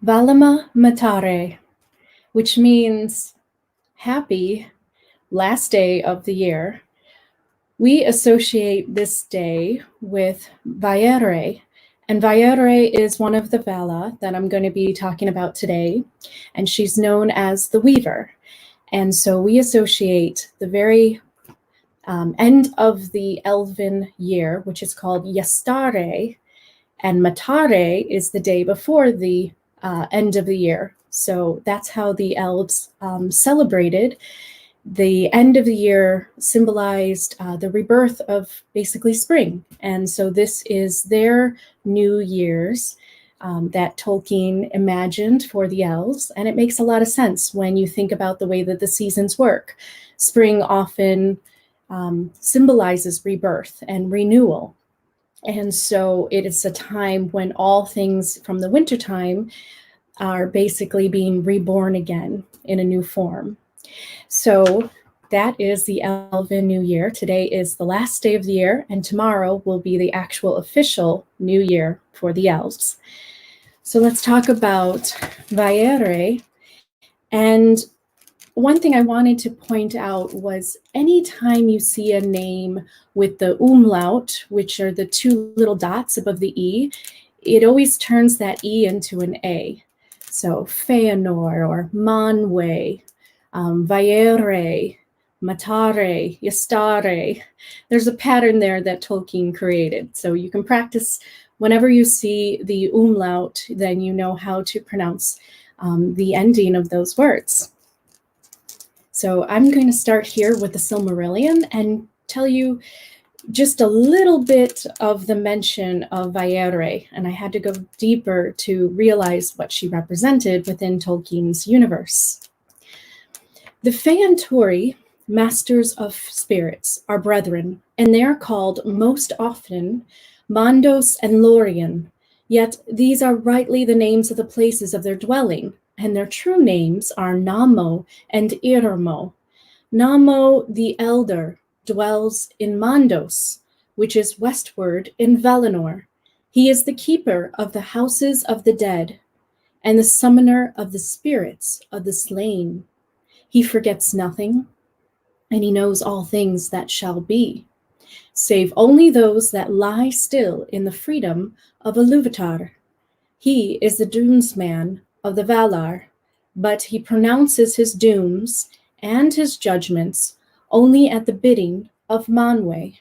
Valima Mettarë, which means happy last day of the year. We associate this day with Vairë, and Vairë is one of the Valar that I'm going to be talking about today, and she's known as the Weaver. And so we associate the very end of the Elven year, which is called Yastare, and Mettarë is the day before the end of the year. So that's how the elves celebrated. The end of the year symbolized the rebirth of basically spring. And so this is their New Year's that Tolkien imagined for the elves. And it makes a lot of sense when you think about the way that the seasons work. Spring often symbolizes rebirth and renewal. And so it is a time when all things from the wintertime are basically being reborn again in a new form. So that is the Elven New Year. Today is the last day of the year, and tomorrow will be the actual official New Year for the elves. So let's talk about Vairë. And one thing I wanted to point out was anytime you see a name with the umlaut, which are the two little dots above the E, it always turns that E into an A. So Feanor or Manwë, Vairë, Mettarë, Yastare. There's a pattern there that Tolkien created. So you can practice whenever you see the umlaut, then you know how to pronounce the ending of those words. So I'm going to start here with the Silmarillion and tell you just a little bit of the mention of Vairë, and I had to go deeper to realize what she represented within Tolkien's universe. The Feanturi, masters of spirits, are brethren, and they are called most often Mandos and Lorien, yet these are rightly the names of the places of their dwelling, and their true names are Namo and Irmo. Namo the Elder dwells in Mandos, which is westward in Valinor. He is the keeper of the houses of the dead, and the summoner of the spirits of the slain. He forgets nothing, and he knows all things that shall be, save only those that lie still in the freedom of Iluvatar. He is the doomsman of the Valar, but he pronounces his dooms and his judgments only at the bidding of Manwë.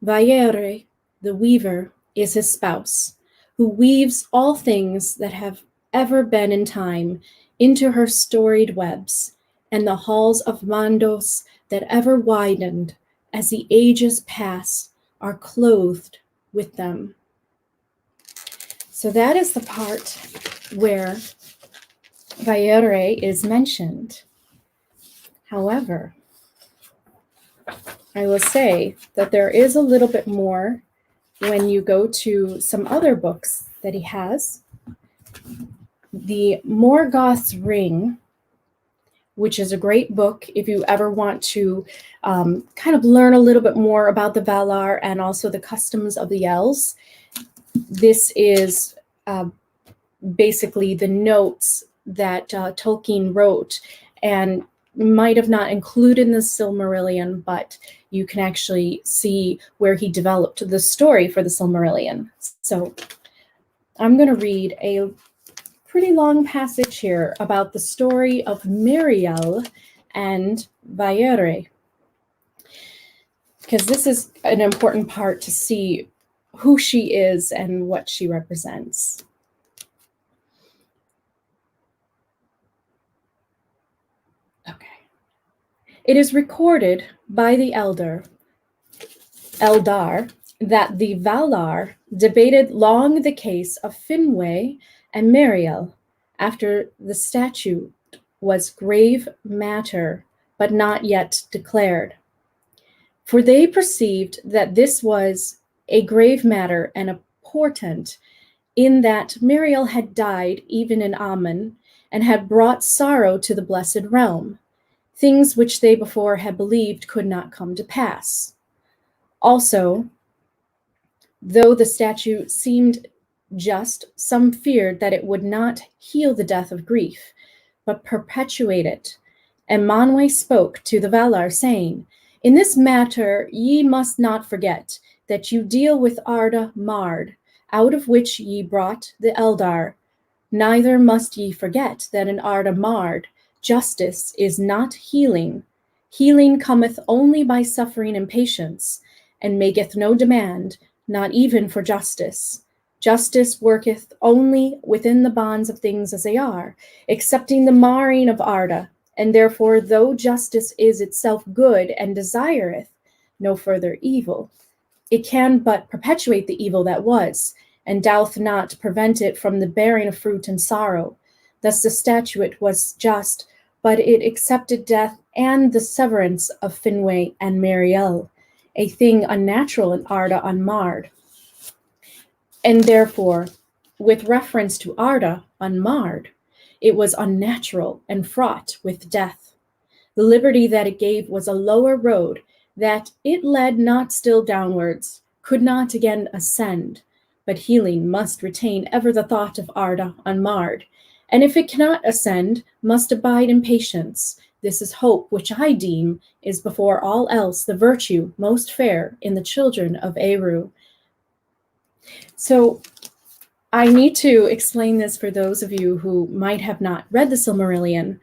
Vairë, the weaver, is his spouse, who weaves all things that have ever been in time into her storied webs, and the halls of Mandos that ever widened as the ages pass are clothed with them. So that is the part where Vairë is mentioned. However, I will say that there is a little bit more when you go to some other books that he has. The Morgoth's Ring, which is a great book if you ever want to kind of learn a little bit more about the Valar and also the customs of the elves. This is basically the notes that Tolkien wrote and might have not included in the Silmarillion, but you can actually see where he developed the story for the Silmarillion. So I'm going to read a pretty long passage here about the story of Míriel and Vairë, because this is an important part to see who she is and what she represents. Okay. It is recorded by the Eldar that the Valar debated long the case of Finwë and Míriel after the statute was grave matter, but not yet declared. For they perceived that this was a grave matter and a portent, in that Míriel had died even in Aman, and had brought sorrow to the blessed realm, things which they before had believed could not come to pass. Also, though the statute seemed just some feared that it would not heal the death of grief, but perpetuate it. And Manwë spoke to the Valar, saying, "In this matter ye must not forget that you deal with Arda Mard, out of which ye brought the Eldar. Neither must ye forget that in Arda Mard justice is not healing. Healing cometh only by suffering and patience, and maketh no demand, not even for justice. Justice worketh only within the bonds of things as they are, excepting the marring of Arda, and therefore, though justice is itself good and desireth no further evil, it can but perpetuate the evil that was, and doth not prevent it from the bearing of fruit and sorrow. Thus the statute was just, but it accepted death and the severance of Finwë and Míriel, a thing unnatural in Arda unmarred. And therefore, with reference to Arda unmarred, it was unnatural and fraught with death. The liberty that it gave was a lower road, that it led not still downwards, could not again ascend, but healing must retain ever the thought of Arda unmarred, and if it cannot ascend, must abide in patience. This is hope, which I deem is before all else the virtue most fair in the children of Eru." So I need to explain this for those of you who might have not read the Silmarillion.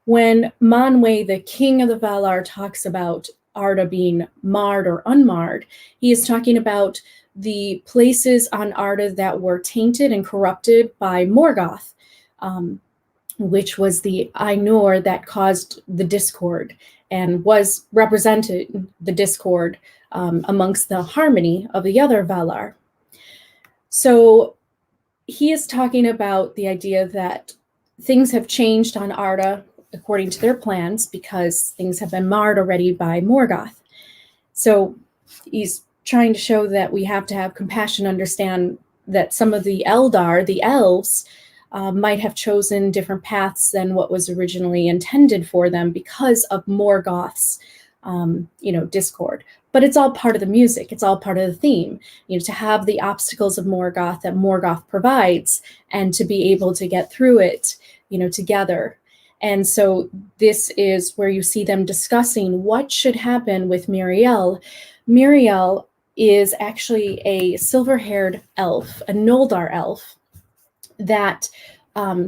When Manwë, the king of the Valar, talks about Arda being marred or unmarred, he is talking about the places on Arda that were tainted and corrupted by Morgoth, which was the Ainur that caused the discord and was represented the discord amongst the harmony of the other Valar. So he is talking about the idea that things have changed on Arda according to their plans because things have been marred already by Morgoth. So he's trying to show that we have to have compassion, understand that some of the Eldar, the elves, might have chosen different paths than what was originally intended for them because of Morgoth's, discord. But it's all part of the music. It's all part of the theme, to have the obstacles of Morgoth that Morgoth provides and to be able to get through it, together. And so this is where you see them discussing what should happen with Míriel. Míriel is actually a silver-haired elf, a Noldar elf, that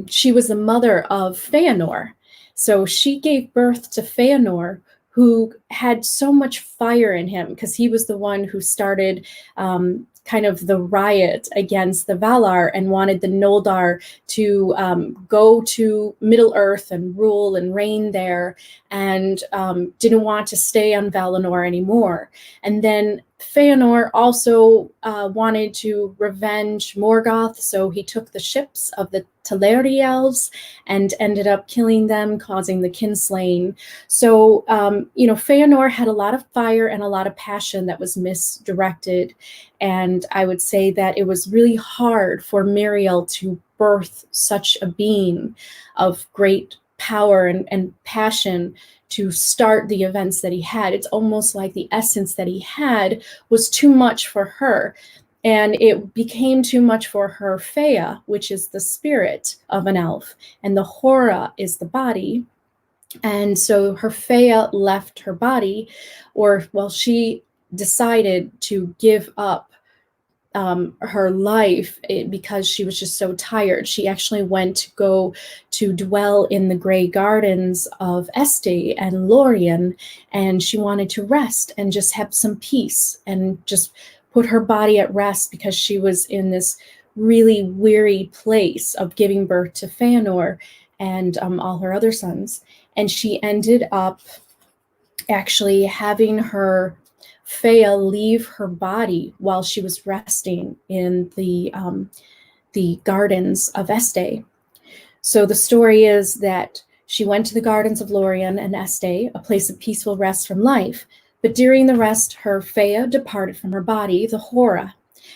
she was the mother of Feanor. So she gave birth to Feanor, who had so much fire in him because he was the one who started kind of the riot against the Valar and wanted the Noldar to go to Middle-earth and rule and reign there, and didn't want to stay on Valinor anymore. And then Feanor also wanted to revenge Morgoth, so he took the ships of the Teleri elves and ended up killing them, causing the kinslaying. So, Feanor had a lot of fire and a lot of passion that was misdirected. And I would say that it was really hard for Míriel to birth such a being of great power and passion to start the events that he had. It's almost like the essence that he had was too much for her. And it became too much for her Fea, which is the spirit of an elf, and the Hora is the body. And so her Fea left her body, she decided to give up her life because she was just so tired. She actually went to go to dwell in the Grey Gardens of Este and Lorien, and she wanted to rest and just have some peace and just put her body at rest because she was in this really weary place of giving birth to Feanor and all her other sons. And she ended up actually having her Fea leave her body while she was resting in the gardens of Este. So the story is that she went to the gardens of Lorien and Este, a place of peaceful rest from life. But during the rest, her Fea departed from her body, the Hora,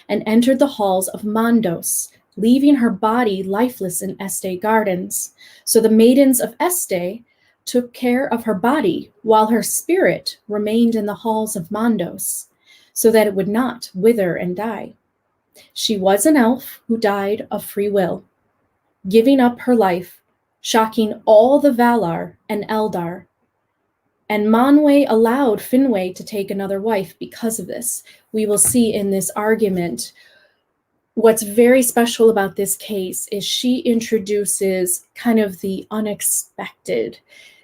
and entered the halls of Mandos, leaving her body lifeless in Este gardens. So the maidens of Este took care of her body while her spirit remained in the halls of Mandos, so that it would not wither and die. She was an elf who died of free will, giving up her life, shocking all the Valar and Eldar. And Manwë allowed Finwë to take another wife because of this. We will see in this argument. What's very special about this case is she introduces kind of the unexpected,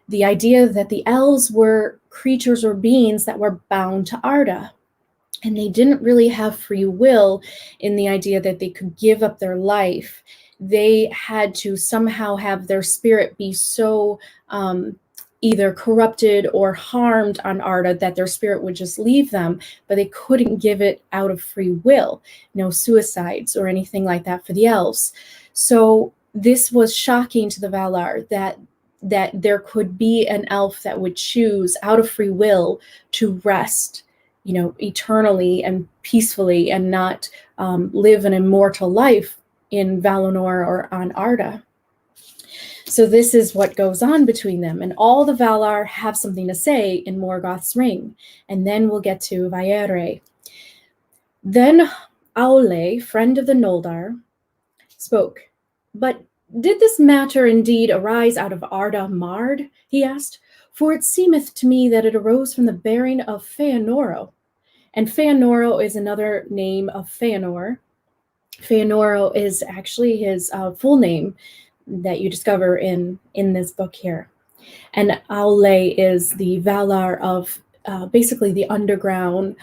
the idea that the elves were creatures or beings that were bound to Arda. And they didn't really have free will in the idea that they could give up their life. They had to somehow have their spirit be so either corrupted or harmed on Arda that their spirit would just leave them, but they couldn't give it out of free will. No suicides or anything like that for the elves. So this was shocking to the Valar that there could be an elf that would choose out of free will to rest, eternally and peacefully and not live an immortal life in Valinor or on Arda. So this is what goes on between them. And all the Valar have something to say in Morgoth's ring. And then we'll get to Vaire. Then Aule, friend of the Noldor, spoke. But did this matter indeed arise out of Arda Mard? He asked. For it seemeth to me that it arose from the bearing of Feanoro. And Feanoro is another name of Feanor. Feanoro is actually his full name that you discover in this book here. And Aule is the Valar of basically the underground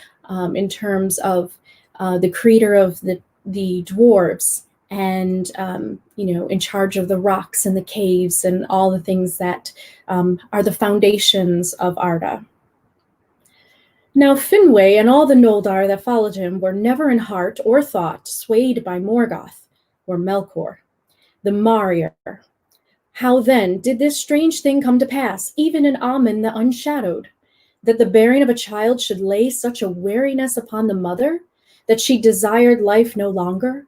in terms of the creator of the dwarves and, in charge of the rocks and the caves and all the things that are the foundations of Arda. Now Finwë and all the Noldar that followed him were never in heart or thought swayed by Morgoth or Melkor, the Marier. How then did this strange thing come to pass, even in Amen the Unshadowed, that the bearing of a child should lay such a weariness upon the mother, that she desired life no longer?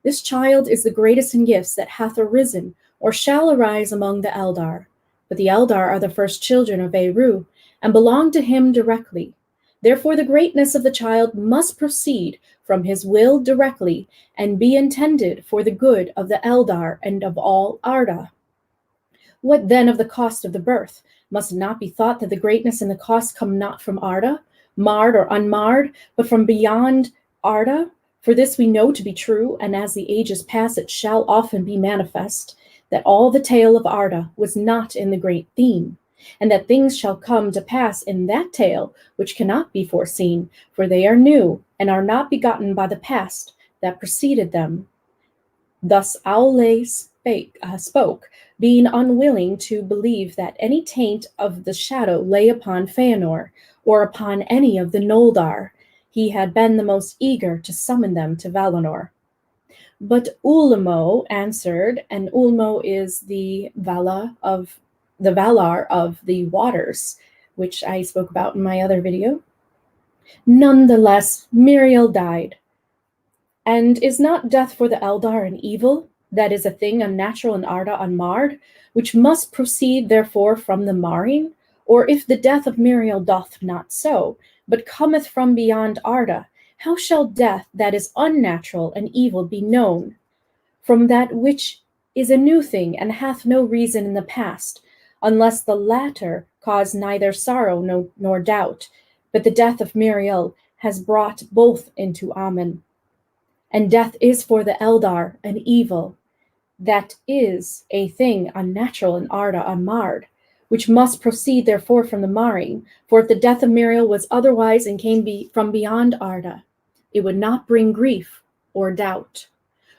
This child is the greatest in gifts that hath arisen, or shall arise among the Eldar. But the Eldar are the first children of Vairë, and belong to him directly. Therefore the greatness of the child must proceed from his will directly, and be intended for the good of the Eldar and of all Arda. What then of the cost of the birth? Must it not be thought that the greatness and the cost come not from Arda, marred or unmarred, but from beyond Arda? For this we know to be true, and as the ages pass it shall often be manifest, that all the tale of Arda was not in the great theme, and that things shall come to pass in that tale which cannot be foreseen, for they are new, and are not begotten by the past that preceded them. Thus Aule spoke, being unwilling to believe that any taint of the shadow lay upon Feanor, or upon any of the Noldar. He had been the most eager to summon them to Valinor. But Ulmo answered, and Ulmo is the Valar of the waters, which I spoke about in my other video. Nonetheless, Míriel died. And is not death for the Eldar an evil? That is a thing unnatural in Arda unmarred, which must proceed therefore from the marring? Or if the death of Míriel doth not so, but cometh from beyond Arda, how shall death that is unnatural and evil be known? From that which is a new thing and hath no reason in the past, unless the latter cause neither sorrow nor doubt, but the death of Míriel has brought both into Amen. And death is for the Eldar an evil, that is a thing unnatural in Arda unmarred, which must proceed therefore from the marring. For if the death of Míriel was otherwise and came from beyond Arda, it would not bring grief or doubt.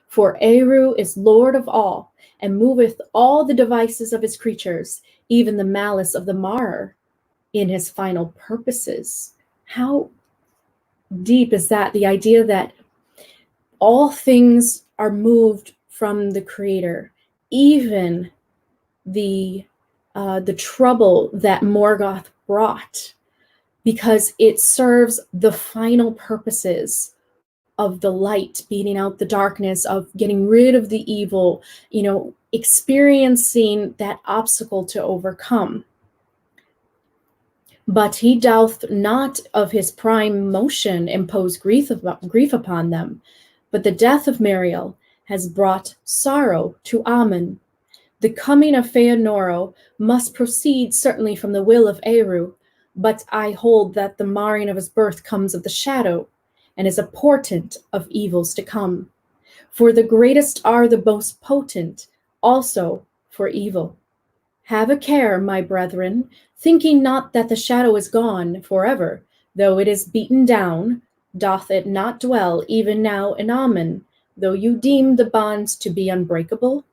For Eru is Lord of all, and moveth all the devices of his creatures, even the malice of the marrer, in his final purposes. How deep is that? The idea that all things are moved from the Creator, even the trouble that Morgoth brought, because it serves the final purposes of the light, beating out the darkness, of getting rid of the evil, experiencing that obstacle to overcome. But he doth not of his prime motion impose grief upon them, but the death of Míriel has brought sorrow to Amen. The coming of Feanoro must proceed certainly from the will of Eru, but I hold that the marring of his birth comes of the shadow, and is a portent of evils to come. For the greatest are the most potent, also for evil. Have a care, my brethren, thinking not that the shadow is gone forever, though it is beaten down, doth it not dwell even now in Amen, though you deem the bonds to be unbreakable?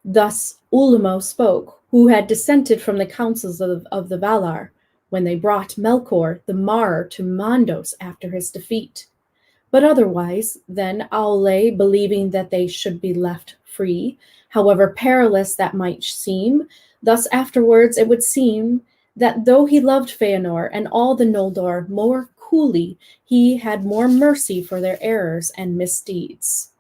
Thus Ulmo spoke, who had dissented from the councils of the Valar, when they brought Melkor the Marrer to Mandos after his defeat. But otherwise, then Aule, believing that they should be left free, however perilous that might seem, thus afterwards it would seem that though he loved Feanor and all the Noldor more coolly, he had more mercy for their errors and misdeeds.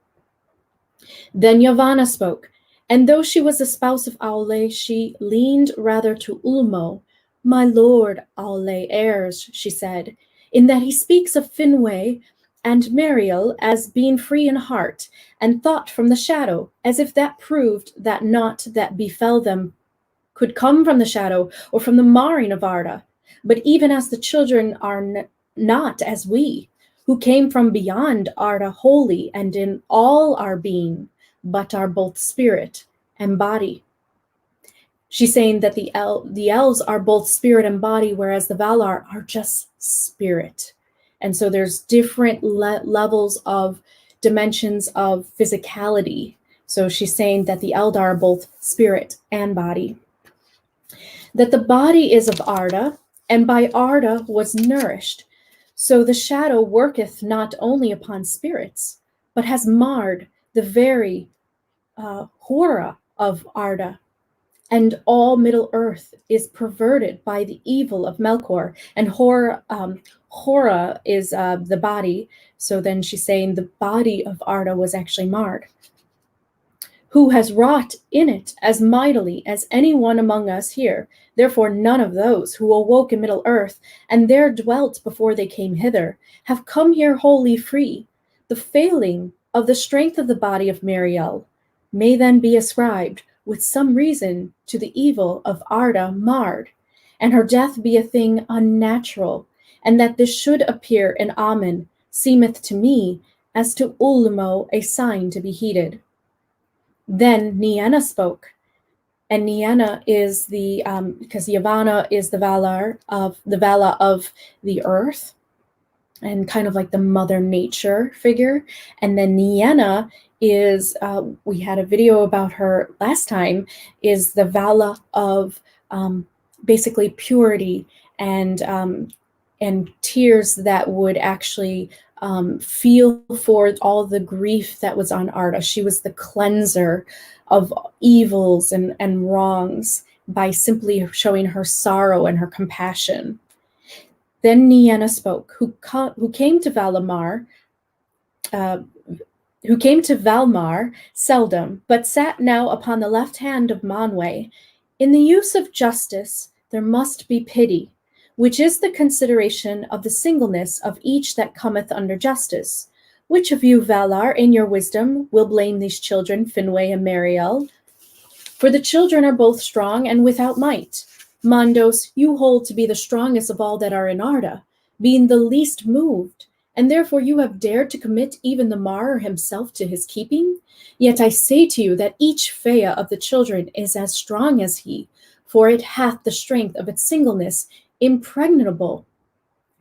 Then Yavanna spoke, and though she was the spouse of Aule, she leaned rather to Ulmo. My lord Aule errs, she said, in that he speaks of Finwë and Míriel as being free in heart, and thought from the shadow, as if that proved that naught that befell them could come from the shadow or from the marring of Arda. But even as the children are not as we, who came from beyond Arda wholly and in all our being, but are both spirit and body. She's saying that the elves are both spirit and body, whereas the Valar are just spirit. And so there's different levels of dimensions of physicality. So she's saying that the Eldar are both spirit and body. That the body is of Arda, and by Arda was nourished. So the shadow worketh not only upon spirits, but has marred the very horror of Arda. And all Middle Earth is perverted by the evil of Melkor, and Hora is the body. So then she's saying the body of Arda was actually marred. Who has wrought in it as mightily as any one among us here. Therefore none of those who awoke in Middle Earth, and there dwelt before they came hither, have come here wholly free. The failing of the strength of the body of Míriel may then be ascribed with some reason to the evil of Arda marred, and her death be a thing unnatural, and that this should appear in Amen seemeth to me as to Ulmo a sign to be heeded. Then Nienna spoke, and Nienna is the because Yavanna is the Vala of the earth, and kind of like the Mother Nature figure, and then Nienna is we had a video about her last time, is the Vala of basically purity and tears that would actually feel for all the grief that was on Arda. She was the cleanser of evils and wrongs by simply showing her sorrow and her compassion. Then Nienna spoke, who came to Valimar, who came to Valmar seldom, but sat now upon the left hand of Manwë. In the use of justice there must be pity, which is the consideration of the singleness of each that cometh under justice. Which of you, Valar, in your wisdom, will blame these children, Finwë and Míriel? For the children are both strong and without might. Mandos you hold to be the strongest of all that are in Arda, being the least moved, and therefore you have dared to commit even the Marrer himself to his keeping? Yet I say to you that each Fea of the children is as strong as he, for it hath the strength of its singleness impregnable,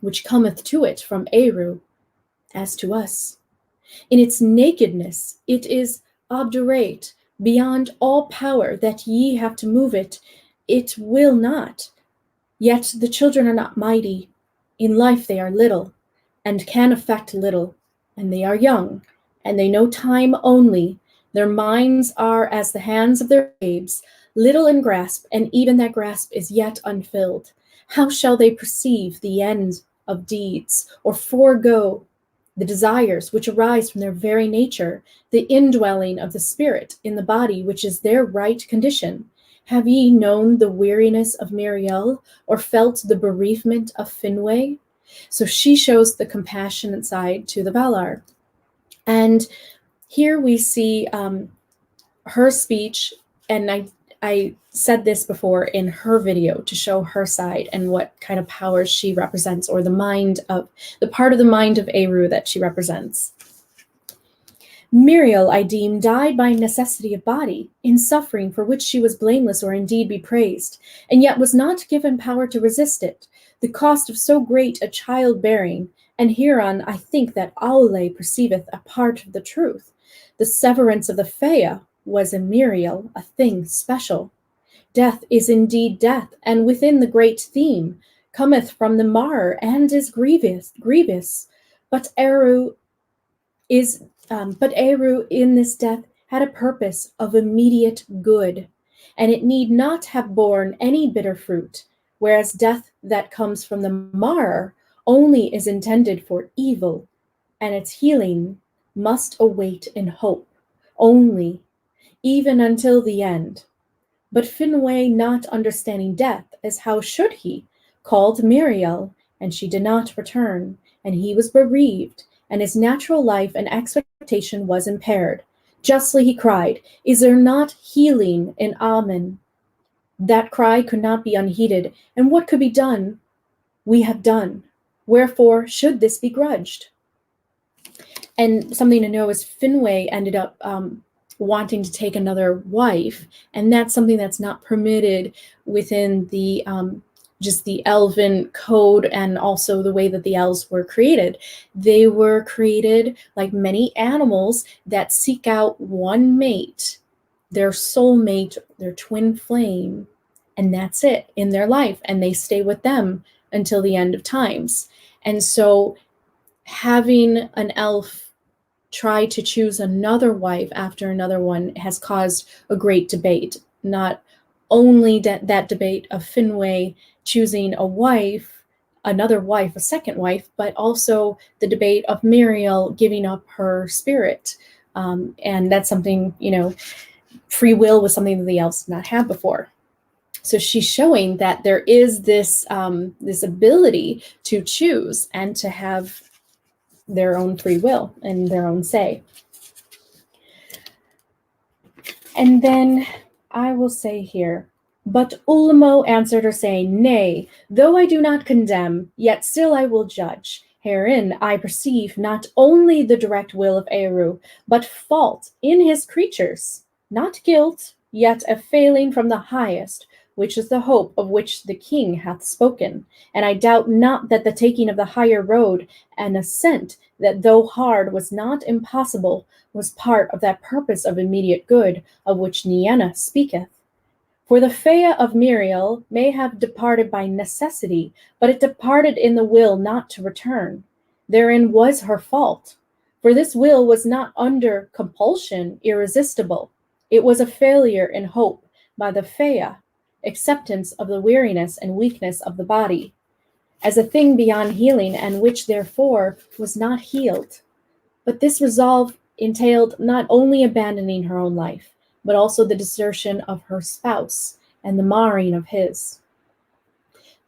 which cometh to it from Eru, as to us. In its nakedness it is obdurate, beyond all power that ye have to move it, it will not. Yet the children are not mighty, in life they are little, and can effect little, and they are young, and they know time only. Their minds are as the hands of their babes, little in grasp, and even that grasp is yet unfilled. How shall they perceive the end of deeds, or forego the desires which arise from their very nature, the indwelling of the spirit in the body, which is their right condition? Have ye known the weariness of Míriel, or felt the bereavement of Finwë? So she shows the compassionate side to the Valar. And here we see her speech, and I said this before in her video to show her side and what kind of powers she represents, or the part of the mind of Eru that she represents. Míriel, I deem, died by necessity of body, in suffering for which she was blameless or indeed be praised, and yet was not given power to resist it, the cost of so great a child-bearing, and hereon I think that Aule perceiveth a part of the truth. The severance of the Fea was in Míriel a thing special. Death is indeed death, and within the great theme, cometh from the Mettarë and is grievous, but Eru in this death had a purpose of immediate good, and it need not have borne any bitter fruit, whereas death that comes from the Mettarë only is intended for evil, and its healing must await in hope only, even until the end. But Finwë, not understanding death, as how should he, called Míriel, and she did not return, and he was bereaved, and his natural life and expectation was impaired. Justly he cried, Is there not healing in Amen? That cry could not be unheeded, and what could be done, we have done. Wherefore should this be grudged? And something to know is Finwë ended up wanting to take another wife, and that's something that's not permitted within the just the Elven code, and also the way that the elves were created. They were created like many animals that seek out one mate, their soulmate, their twin flame, and that's it in their life, and they stay with them until the end of times. And so having an elf try to choose another wife after another one has caused a great debate. Not only that debate of Finwë choosing another wife, a second wife, but also the debate of Míriel giving up her spirit. And that's something, free will was something that the elves did not have before. So she's showing that there is this ability to choose and to have their own free will and their own say. And then I will say here, but Ulmo answered her, saying, Nay, though I do not condemn, yet still I will judge. Herein I perceive not only the direct will of Eru, but fault in his creatures, not guilt, yet a failing from the highest, which is the hope of which the king hath spoken. And I doubt not that the taking of the higher road, and ascent that though hard was not impossible, was part of that purpose of immediate good of which Nienna speaketh. For the Fea of Míriel may have departed by necessity, but it departed in the will not to return. Therein was her fault. For this will was not under compulsion irresistible. It was a failure in hope by the Fea, acceptance of the weariness and weakness of the body, as a thing beyond healing, and which therefore was not healed. But this resolve entailed not only abandoning her own life, but also the desertion of her spouse and the marring of his.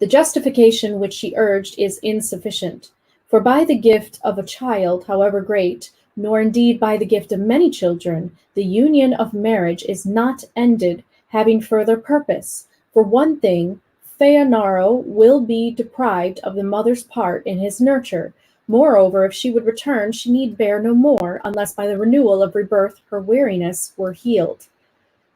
The justification which she urged is insufficient, for by the gift of a child, however great, nor indeed by the gift of many children, the union of marriage is not ended, having further purpose. For one thing, Feanaro will be deprived of the mother's part in his nurture. Moreover, if she would return, she need bear no more, unless by the renewal of rebirth her weariness were healed.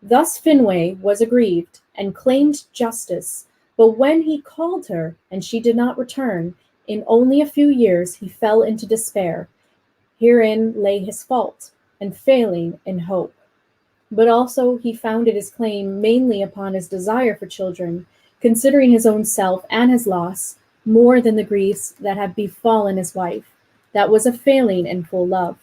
Thus Finwë was aggrieved, and claimed justice, but when he called her, and she did not return, in only a few years he fell into despair. Herein lay his fault, and failing in hope. But also he founded his claim mainly upon his desire for children, considering his own self and his loss more than the griefs that had befallen his wife. That was a failing in full love.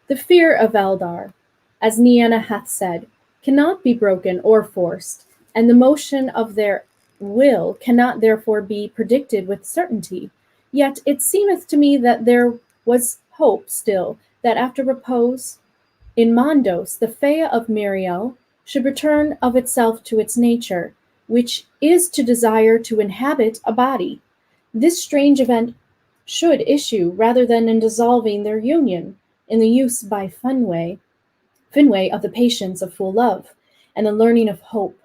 The fear of Eldar, as Nienna hath said, cannot be broken or forced, and the motion of their will cannot therefore be predicted with certainty. Yet it seemeth to me that there was hope still, that after repose, in Mondos, the Fea of Míriel should return of itself to its nature, which is to desire to inhabit a body. This strange event should issue rather than in dissolving their union, in the use by Finwë of the patience of full love, and the learning of hope,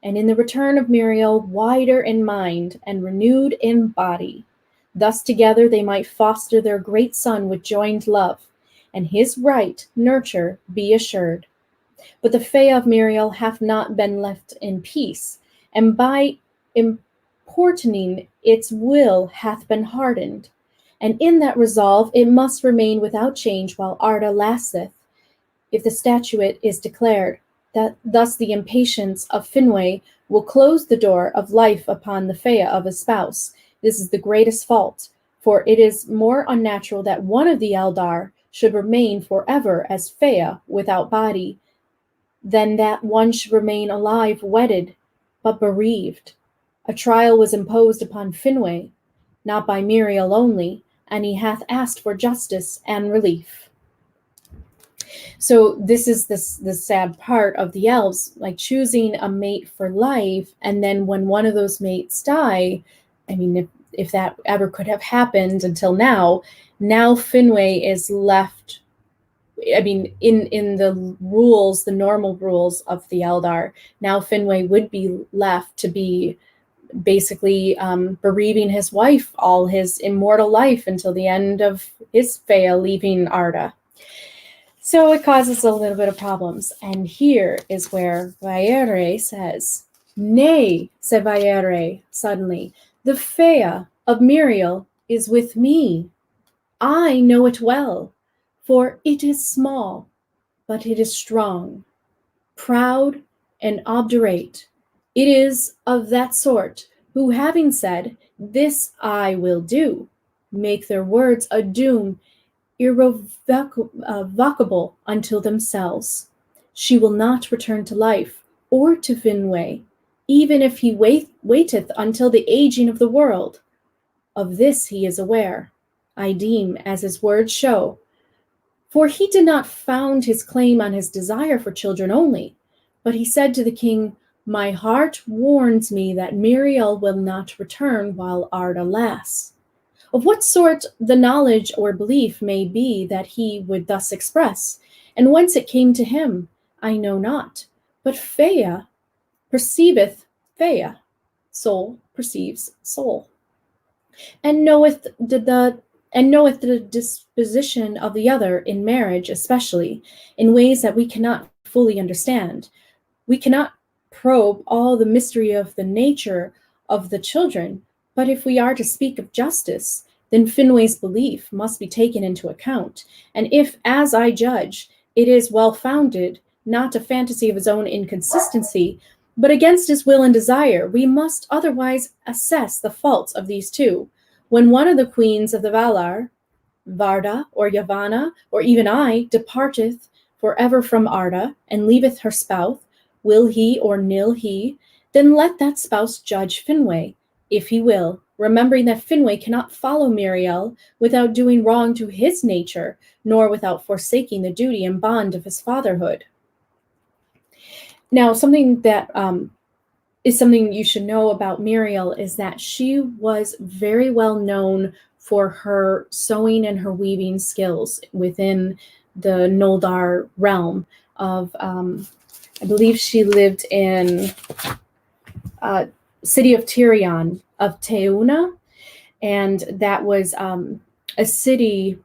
and in the return of Míriel, wider in mind and renewed in body. Thus together they might foster their great son with joined love, and his right nurture be assured. But the Fae of Míriel hath not been left in peace, and by importuning its will hath been hardened, and in that resolve it must remain without change while Arda lasteth, if the statute is declared, that thus the impatience of Finwë will close the door of life upon the Fae of a spouse. This is the greatest fault, for it is more unnatural that one of the Eldar should remain forever as Fae without body, than that one should remain alive wedded, but bereaved. A trial was imposed upon Finwë, not by Míriel only, and he hath asked for justice and relief. So this is the sad part of the elves, like choosing a mate for life, and then when one of those mates die, I mean, if that ever could have happened until now Finwë is left, I mean, in the rules, the normal rules of the Eldar, now Finwë would be left to be basically bereaving his wife all his immortal life until the end of his Fae leaving Arda. So it causes a little bit of problems. And here is where Vaire says, "Nay," said Vaire suddenly, "the Fae of Míriel is with me. I know it well, for it is small, but it is strong, proud and obdurate. It is of that sort who, having said, 'This I will do,' make their words a doom irrevocable unto themselves. She will not return to life, or to Finwë, even if he waiteth until the aging of the world. Of this he is aware, I deem, as his words show. For he did not found his claim on his desire for children only, but he said to the king, 'My heart warns me that Míriel will not return while Arda lasts.' Of what sort the knowledge or belief may be that he would thus express, and whence it came to him, I know not. But Fae perceiveth Fae, soul perceives soul, and knoweth the disposition of the other in marriage, especially in ways that we cannot fully understand. We cannot probe all the mystery of the nature of the children, but if we are to speak of justice, then Finwë's belief must be taken into account, and if, as I judge, it is well-founded, not a fantasy of his own inconsistency, but against his will and desire, we must otherwise assess the faults of these two. When one of the queens of the Valar, Varda or Yavanna, or even I, departeth forever from Arda, and leaveth her spouse, will he or nill he, then let that spouse judge Finwë, if he will, remembering that Finwë cannot follow Míriel without doing wrong to his nature, nor without forsaking the duty and bond of his fatherhood." Now, something that is something you should know about Míriel is that she was very well known for her sewing and her weaving skills within the Noldar realm of, I believe she lived in city of Tirion of Teuna, and that was a city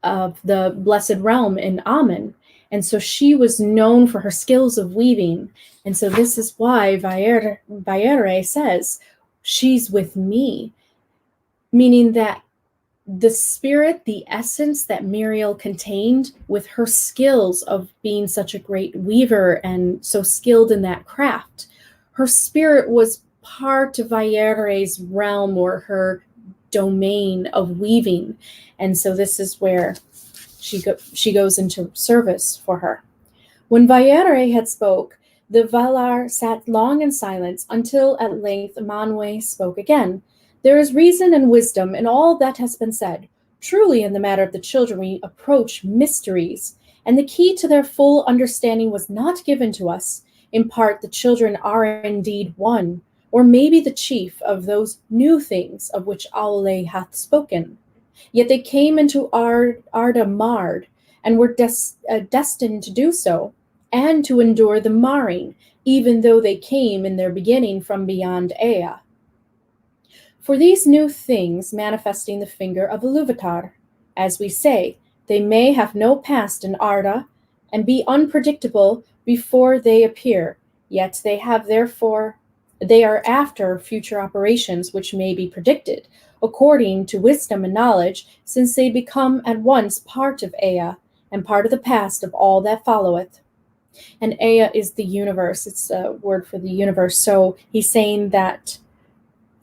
of the Blessed Realm in Amen. And so she was known for her skills of weaving. And so this is why Vaire says, "She's with me," meaning that the spirit, the essence that Míriel contained with her skills of being such a great weaver and so skilled in that craft, her spirit was part of Vaire's realm or her domain of weaving. And so this is where she goes into service for her. When Vaire had spoke, the Valar sat long in silence until at length Manwë spoke again. "There is reason and wisdom in all that has been said. Truly in the matter of the children we approach mysteries, and the key to their full understanding was not given to us. In part the children are indeed one, or maybe the chief of those new things of which Aule hath spoken. Yet they came into Arda marred, and were destined to do so, and to endure the marring, even though they came in their beginning from beyond Ea. For these new things manifesting the finger of Iluvatar, as we say, they may have no past in Arda, and be unpredictable before they appear, yet they are after future operations which may be predicted, according to wisdom and knowledge, since they become at once part of Ea, and part of the past of all that followeth. And Ea is the universe, it's a word for the universe. So he's saying that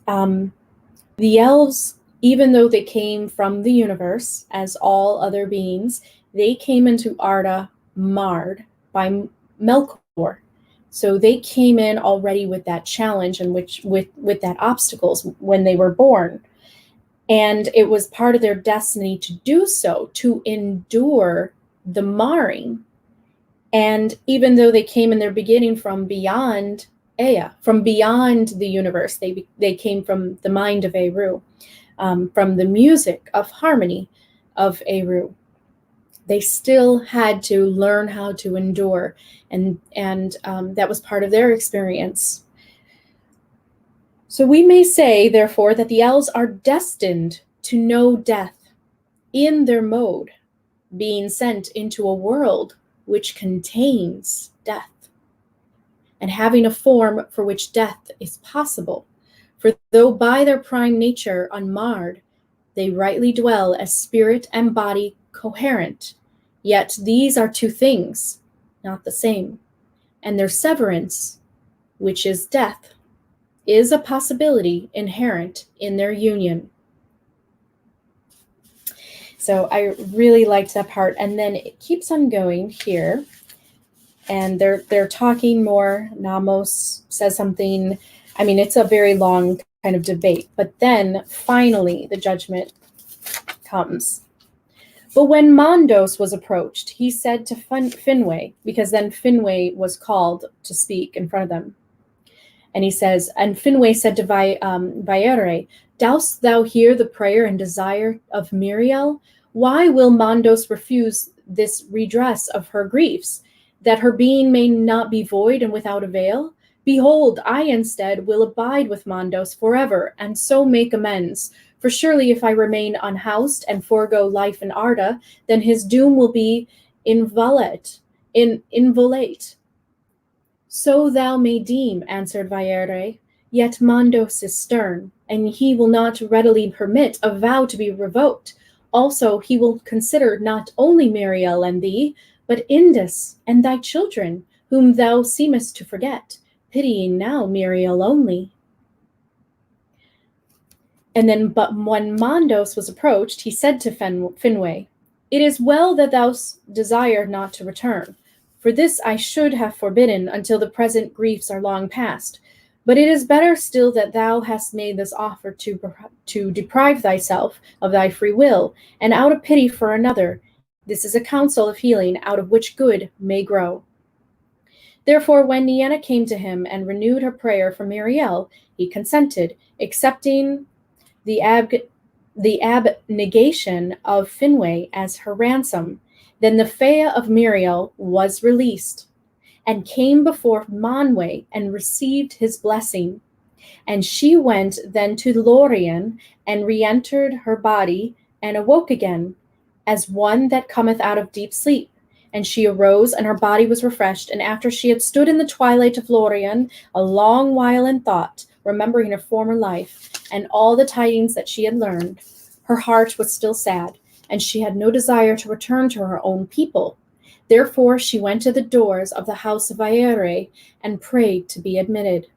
the elves, even though they came from the universe, as all other beings, they came into Arda marred by Melkor. So they came in already with that challenge and with that obstacles when they were born. And it was part of their destiny to do so, to endure the marring. And even though they came in their beginning from beyond Ea, from beyond the universe, they came from the mind of Eru, from the music of harmony of Eru. They still had to learn how to endure, and that was part of their experience. So we may say, therefore, that the elves are destined to know death in their mode, being sent into a world which contains death, and having a form for which death is possible. For though by their prime nature unmarred, they rightly dwell as spirit and body coherent, yet these are two things, not the same, and their severance, which is death, is a possibility inherent in their union. So I really liked that part. And then it keeps on going here, and they're talking more. Namos says something. I mean, it's a very long kind of debate, but then finally the judgment comes. But when Mondos was approached, he said to Finwë, because then Finwë was called to speak in front of them. And he says, and Finwë said to Vairë, dost thou hear the prayer and desire of Míriel? Why will Mondos refuse this redress of her griefs, that her being may not be void and without avail? Behold, I instead will abide with Mondos forever, and so make amends. For surely if I remain unhoused and forego life in Arda, then his doom will be involate. So thou may deem, answered Vairë, yet Mondos is stern, and he will not readily permit a vow to be revoked. Also he will consider not only Míriel and thee, but Indus and thy children, whom thou seemest to forget, pitying now Míriel only. And then, but when Mondos was approached, he said to Finwë, it is well that thou desire not to return, for this I should have forbidden until the present griefs are long past. But it is better still that thou hast made this offer to deprive thyself of thy free will, and out of pity for another. This is a counsel of healing, out of which good may grow. Therefore, when Nienna came to him and renewed her prayer for Míriel, he consented, accepting the abnegation of Finwë as her ransom. Then the Fea of Míriel was released, and came before Manwë and received his blessing. And she went then to Lorien, and re-entered her body, and awoke again, as one that cometh out of deep sleep. And she arose, and her body was refreshed, and after she had stood in the twilight of Lorien a long while in thought, remembering her former life, and all the tidings that she had learned, her heart was still sad, and she had no desire to return to her own people. Therefore she went to the doors of the house of Vairë, and prayed to be admitted.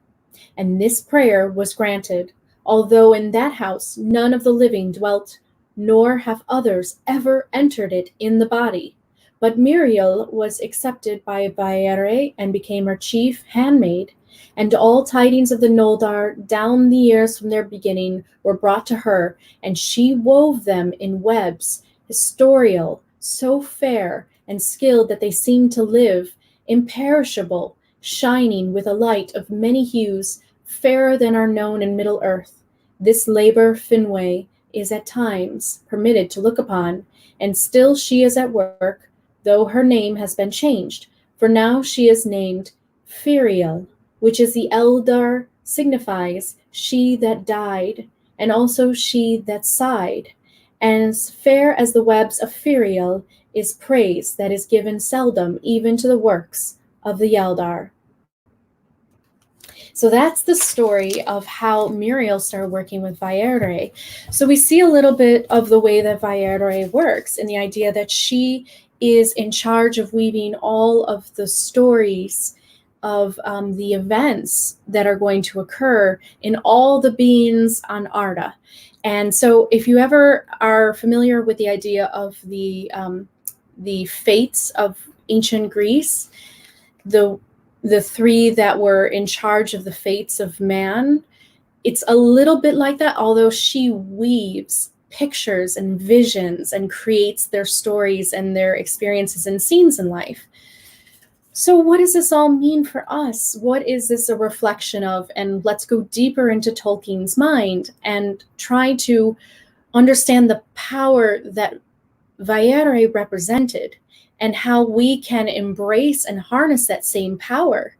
And this prayer was granted, although in that house none of the living dwelt, nor have others ever entered it in the body. But Míriel was accepted by Vairë, and became her chief handmaid, and all tidings of the Noldor down the years from their beginning were brought to her, and she wove them in webs, historial, so fair and skilled that they seemed to live, imperishable, shining with a light of many hues, fairer than are known in Middle Earth. This labor Finwë is at times permitted to look upon, and still she is at work, though her name has been changed, for now she is named Míriel, which is the Eldar signifies she that died, and also she that sighed. And as fair as the webs of Míriel is praise that is given seldom even to the works of the Eldar. So that's the story of how Míriel started working with Vairë. So we see a little bit of the way that Vairë works, and the idea that she is in charge of weaving all of the stories of the events that are going to occur in all the beings on Arda. And so if you ever are familiar with the idea of the fates of ancient Greece, the three that were in charge of the fates of man, it's a little bit like that, although she weaves pictures and visions and creates their stories and their experiences and scenes in life. So what does this all mean for us? What is this a reflection of? And let's go deeper into Tolkien's mind and try to understand the power that Vairë represented and how we can embrace and harness that same power.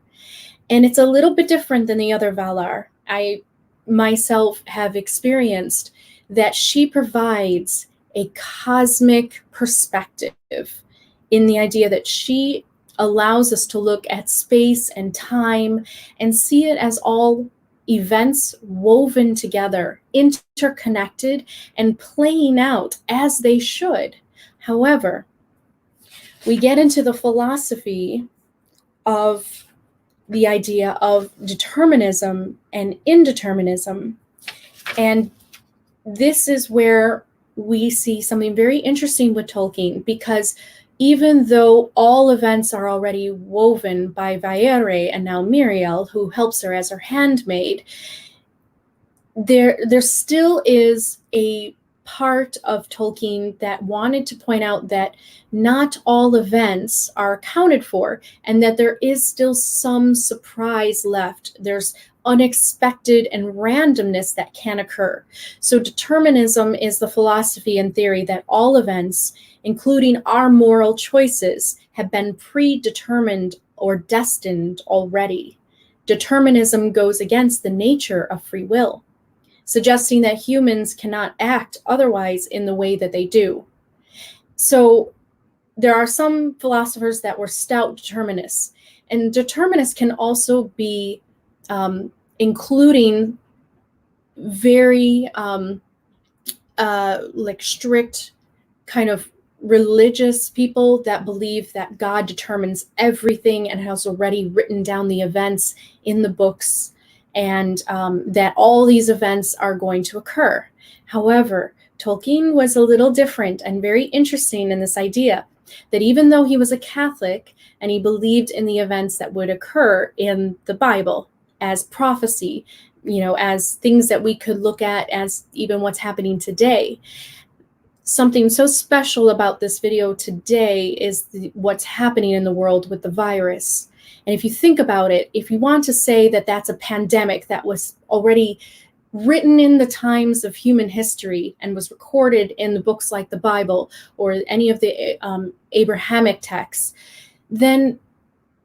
And it's a little bit different than the other Valar. I myself have experienced that she provides a cosmic perspective in the idea that she allows us to look at space and time and see it as all events woven together, interconnected, and playing out as they should. However, we get into the philosophy of the idea of determinism and indeterminism. And this is where we see something very interesting with Tolkien, because even though all events are already woven by Vairë and now Míriel, who helps her as her handmaid, there still is a part of Tolkien that wanted to point out that not all events are accounted for, and that there is still some surprise left. There's unexpected and randomness that can occur. So determinism is the philosophy and theory that all events, including our moral choices, have been predetermined or destined already. Determinism goes against the nature of free will, suggesting that humans cannot act otherwise in the way that they do. So there are some philosophers that were stout determinists, and determinists can also be including very like strict kind of religious people that believe that God determines everything and has already written down the events in the books, and that all these events are going to occur. However, Tolkien was a little different and very interesting in this idea that even though he was a Catholic and he believed in the events that would occur in the Bible as prophecy, as things that we could look at as even what's happening today, something so special about this video today is what's happening in the world with the virus. And if you think about it, if you want to say that that's a pandemic that was already written in the times of human history and was recorded in the books like the Bible or any of the Abrahamic texts, then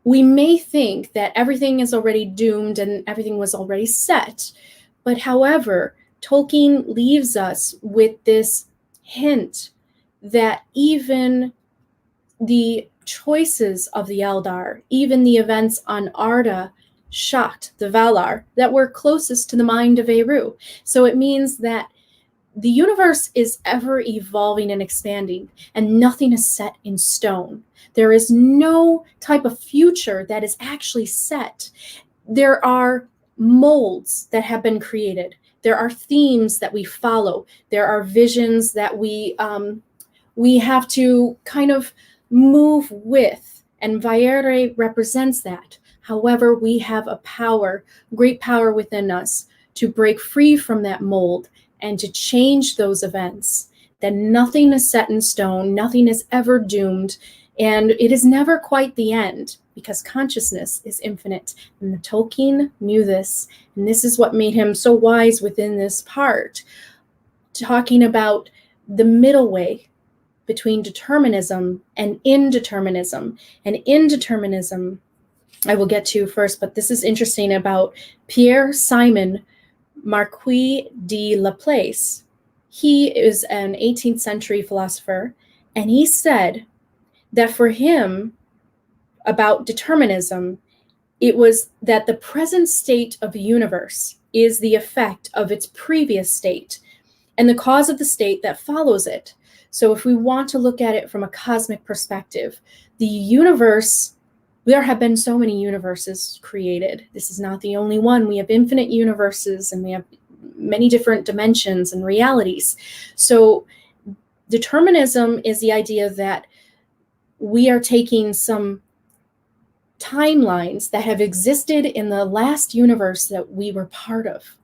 we may think that everything is already doomed and everything was already set. But however, Tolkien leaves us with this hint that even the choices of the Eldar, even the events on Arda, shocked the Valar that were closest to the mind of Eru. So it means that the universe is ever evolving and expanding, and nothing is set in stone. There is no type of future that is actually set. There are molds that have been created. There are themes that we follow. There are visions that we have to kind of move with, and Vairë represents that. However, we have a power, great power within us to break free from that mold and to change those events. That nothing is set in stone, nothing is ever doomed, and it is never quite the end, because consciousness is infinite. And the Tolkien knew this, and this is what made him so wise within this part, talking about the middle way, between determinism and indeterminism. And indeterminism, I will get to first, but this is interesting about Pierre Simon Marquis de Laplace. He is an 18th century philosopher, and he said that for him, about determinism, it was that the present state of the universe is the effect of its previous state and the cause of the state that follows it. So if we want to look at it from a cosmic perspective, the universe, there have been so many universes created. This is not the only one. We have infinite universes, and we have many different dimensions and realities. So determinism is the idea that we are taking some timelines that have existed in the last universe that we were part of,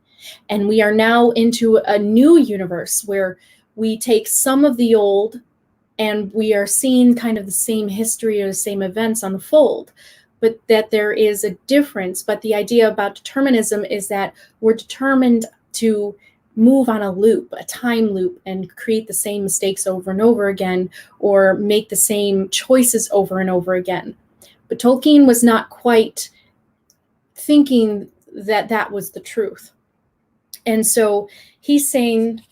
and we are now into a new universe where we take some of the old and we are seeing kind of the same history or the same events unfold, but that there is a difference. But the idea about determinism is that we're determined to move on a loop, a time loop, and create the same mistakes over and over again, or make the same choices over and over again. But Tolkien was not quite thinking that that was the truth. And so he's saying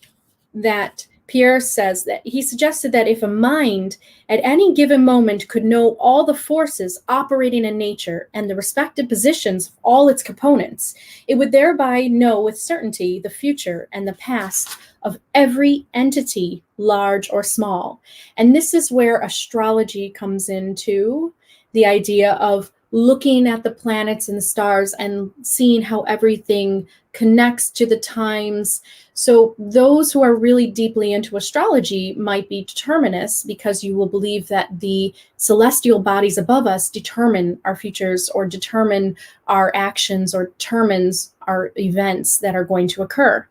that Pierre says that he suggested that if a mind at any given moment could know all the forces operating in nature and the respective positions of all its components, it would thereby know with certainty the future and the past of every entity, large or small. And this is where astrology comes into the idea of looking at the planets and the stars and seeing how everything connects to the times. So those who are really deeply into astrology might be determinists, because you will believe that the celestial bodies above us determine our futures, or determine our actions, or determines our events that are going to occur.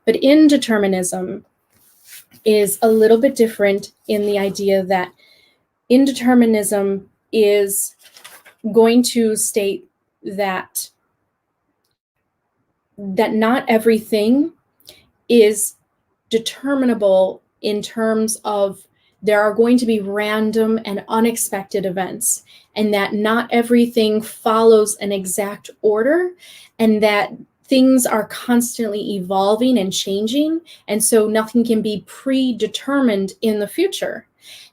But indeterminism is a little bit different in the idea that indeterminism is going to state that not everything is determinable in terms of there are going to be random and unexpected events, and that not everything follows an exact order, and that things are constantly evolving and changing, and so nothing can be predetermined in the future.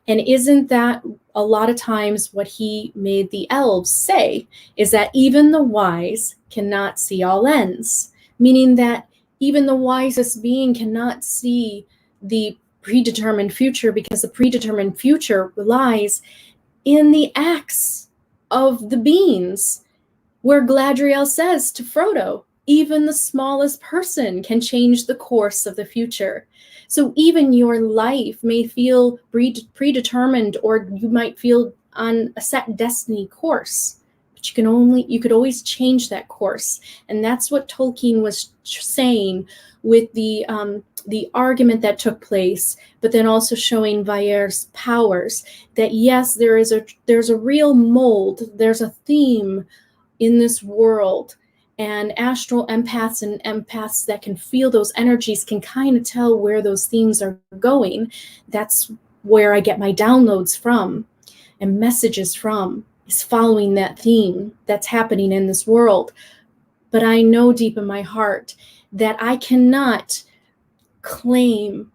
And isn't that a lot of times what he made the elves say, is that even the wise cannot see all ends, meaning that even the wisest being cannot see the predetermined future, because the predetermined future lies in the acts of the beings, where Galadriel says to Frodo, even the smallest person can change the course of the future. So even your life may feel predetermined, or you might feel on a set destiny course, but you could always change that course. And that's what Tolkien was saying with the argument that took place, but then also showing Vaire's powers, that yes, there's a real mold, there's a theme in this world. And astral empaths and empaths that can feel those energies can kind of tell where those themes are going. That's where I get my downloads from and messages from, is following that theme that's happening in this world. But I know deep in my heart that I cannot claim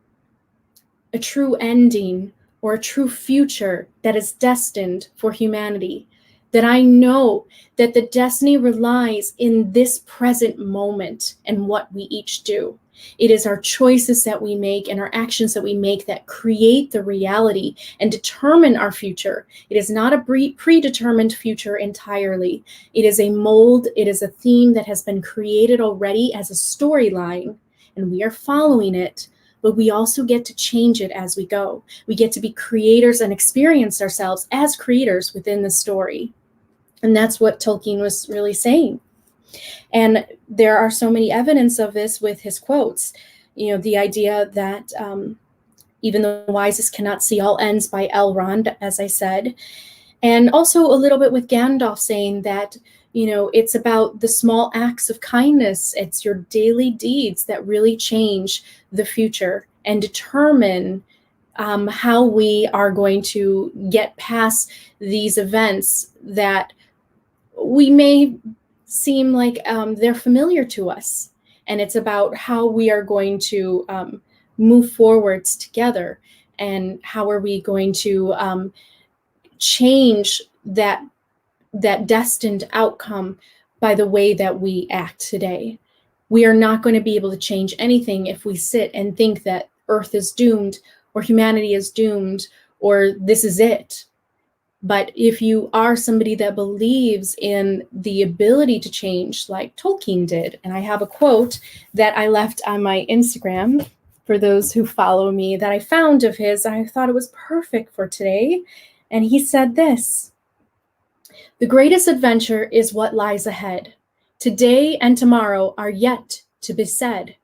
a true ending or a true future that is destined for humanity. That I know that the destiny relies in this present moment and what we each do. It is our choices that we make and our actions that we make that create the reality and determine our future. It is not a predetermined future entirely. It is a mold, it is a theme that has been created already as a storyline, and we are following it, but we also get to change it as we go. We get to be creators and experience ourselves as creators within the story. And that's what Tolkien was really saying. And there are so many evidence of this with his quotes. You know, the idea that even the wisest cannot see all ends by Elrond, as I said. And also a little bit with Gandalf saying that, you know, it's about the small acts of kindness. It's your daily deeds that really change the future and determine how we are going to get past these events that we may seem like they're familiar to us. And it's about how we are going to move forwards together, and how are we going to change that destined outcome by the way that we act today. We are not going to be able to change anything if we sit and think that Earth is doomed, or humanity is doomed, or this is it. But if you are somebody that believes in the ability to change, like Tolkien did, and I have a quote that I left on my Instagram for those who follow me that I found of his, I thought it was perfect for today. And he said this: "The greatest adventure is what lies ahead. Today and tomorrow are yet to be said.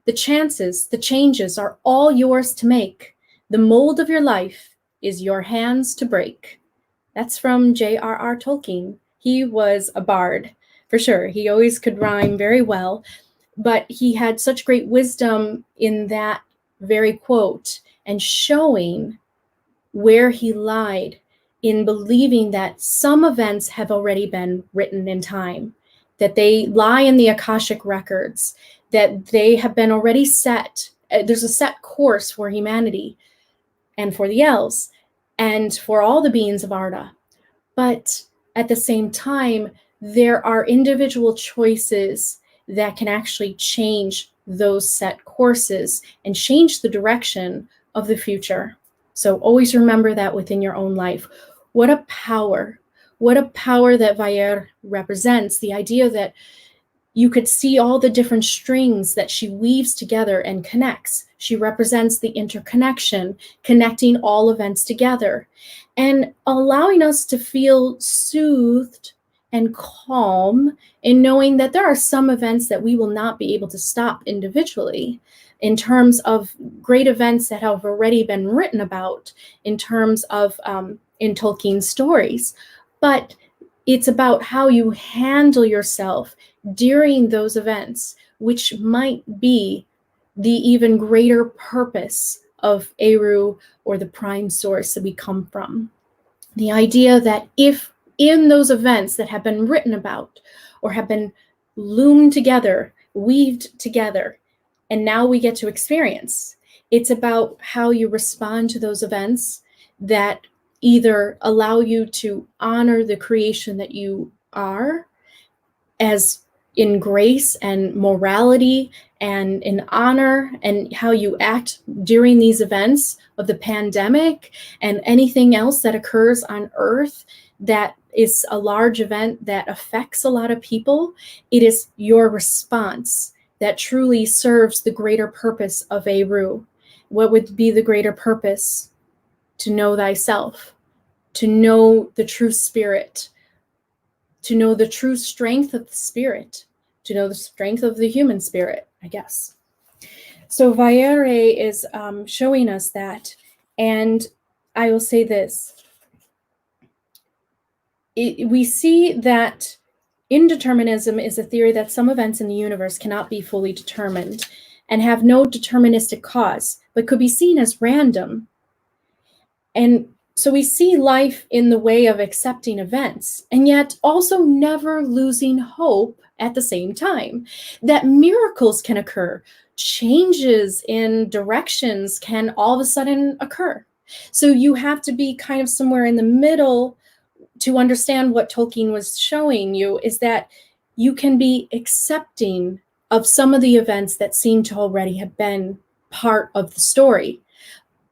The chances, the changes are all yours to make. The mold of your life is your hands to break." That's from J.R.R. Tolkien. He was a bard, for sure. He always could rhyme very well, but he had such great wisdom in that very quote, and showing where he lied in believing that some events have already been written in time, that they lie in the Akashic records, that they have been already set. There's a set course for humanity and for the elves and for all the beings of Arda. But at the same time, there are individual choices that can actually change those set courses and change the direction of the future. So always remember that within your own life. What a power that Vaire represents, the idea that you could see all the different strings that she weaves together and connects. She represents the interconnection, connecting all events together and allowing us to feel soothed and calm in knowing that there are some events that we will not be able to stop individually, in terms of great events that have already been written about, in terms of in Tolkien's stories. But it's about how you handle yourself during those events, which might be the even greater purpose of Eru, or the prime source that we come from. The idea that if in those events that have been written about or have been loomed together, weaved together, and now we get to experience, it's about how you respond to those events that either allow you to honor the creation that you are, as in grace and morality and in honor, and how you act during these events of the pandemic and anything else that occurs on Earth that is a large event that affects a lot of people. It is your response that truly serves the greater purpose of Eru. What would be the greater purpose? To know thyself, to know the true spirit, to know the true strength of the spirit, to know the strength of the human spirit, I guess. So Vaire is showing us that. And I will say this. We see that indeterminism is a theory that some events in the universe cannot be fully determined and have no deterministic cause, but could be seen as random. And so we see life in the way of accepting events, and yet also never losing hope at the same time, that miracles can occur, changes in directions can all of a sudden occur. So you have to be kind of somewhere in the middle to understand what Tolkien was showing you, is that you can be accepting of some of the events that seem to already have been part of the story.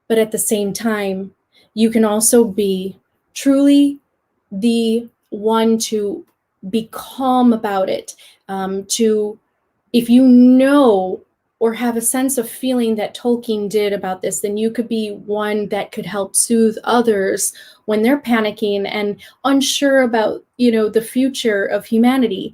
But at the same time, you can also be truly the one to be calm about it, if you know or have a sense of feeling that Tolkien did about this, then you could be one that could help soothe others when they're panicking and unsure about, the future of humanity.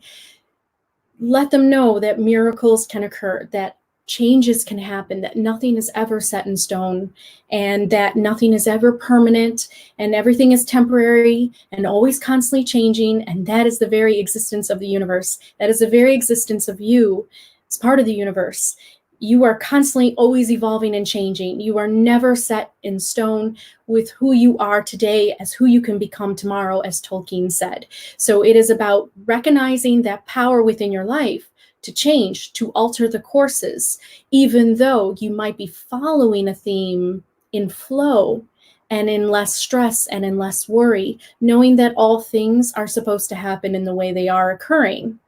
Let them know that miracles can occur, that changes can happen, that nothing is ever set in stone, and that nothing is ever permanent, and everything is temporary and always constantly changing. And that is the very existence of the universe. That is the very existence of you as part of the universe. you are constantly always evolving and changing. You are never set in stone with who you are today as who you can become tomorrow, as Tolkien said. So it is about recognizing that power within your life to change, to alter the courses, even though you might be following a theme in flow and in less stress and in less worry, knowing that all things are supposed to happen in the way they are occurring.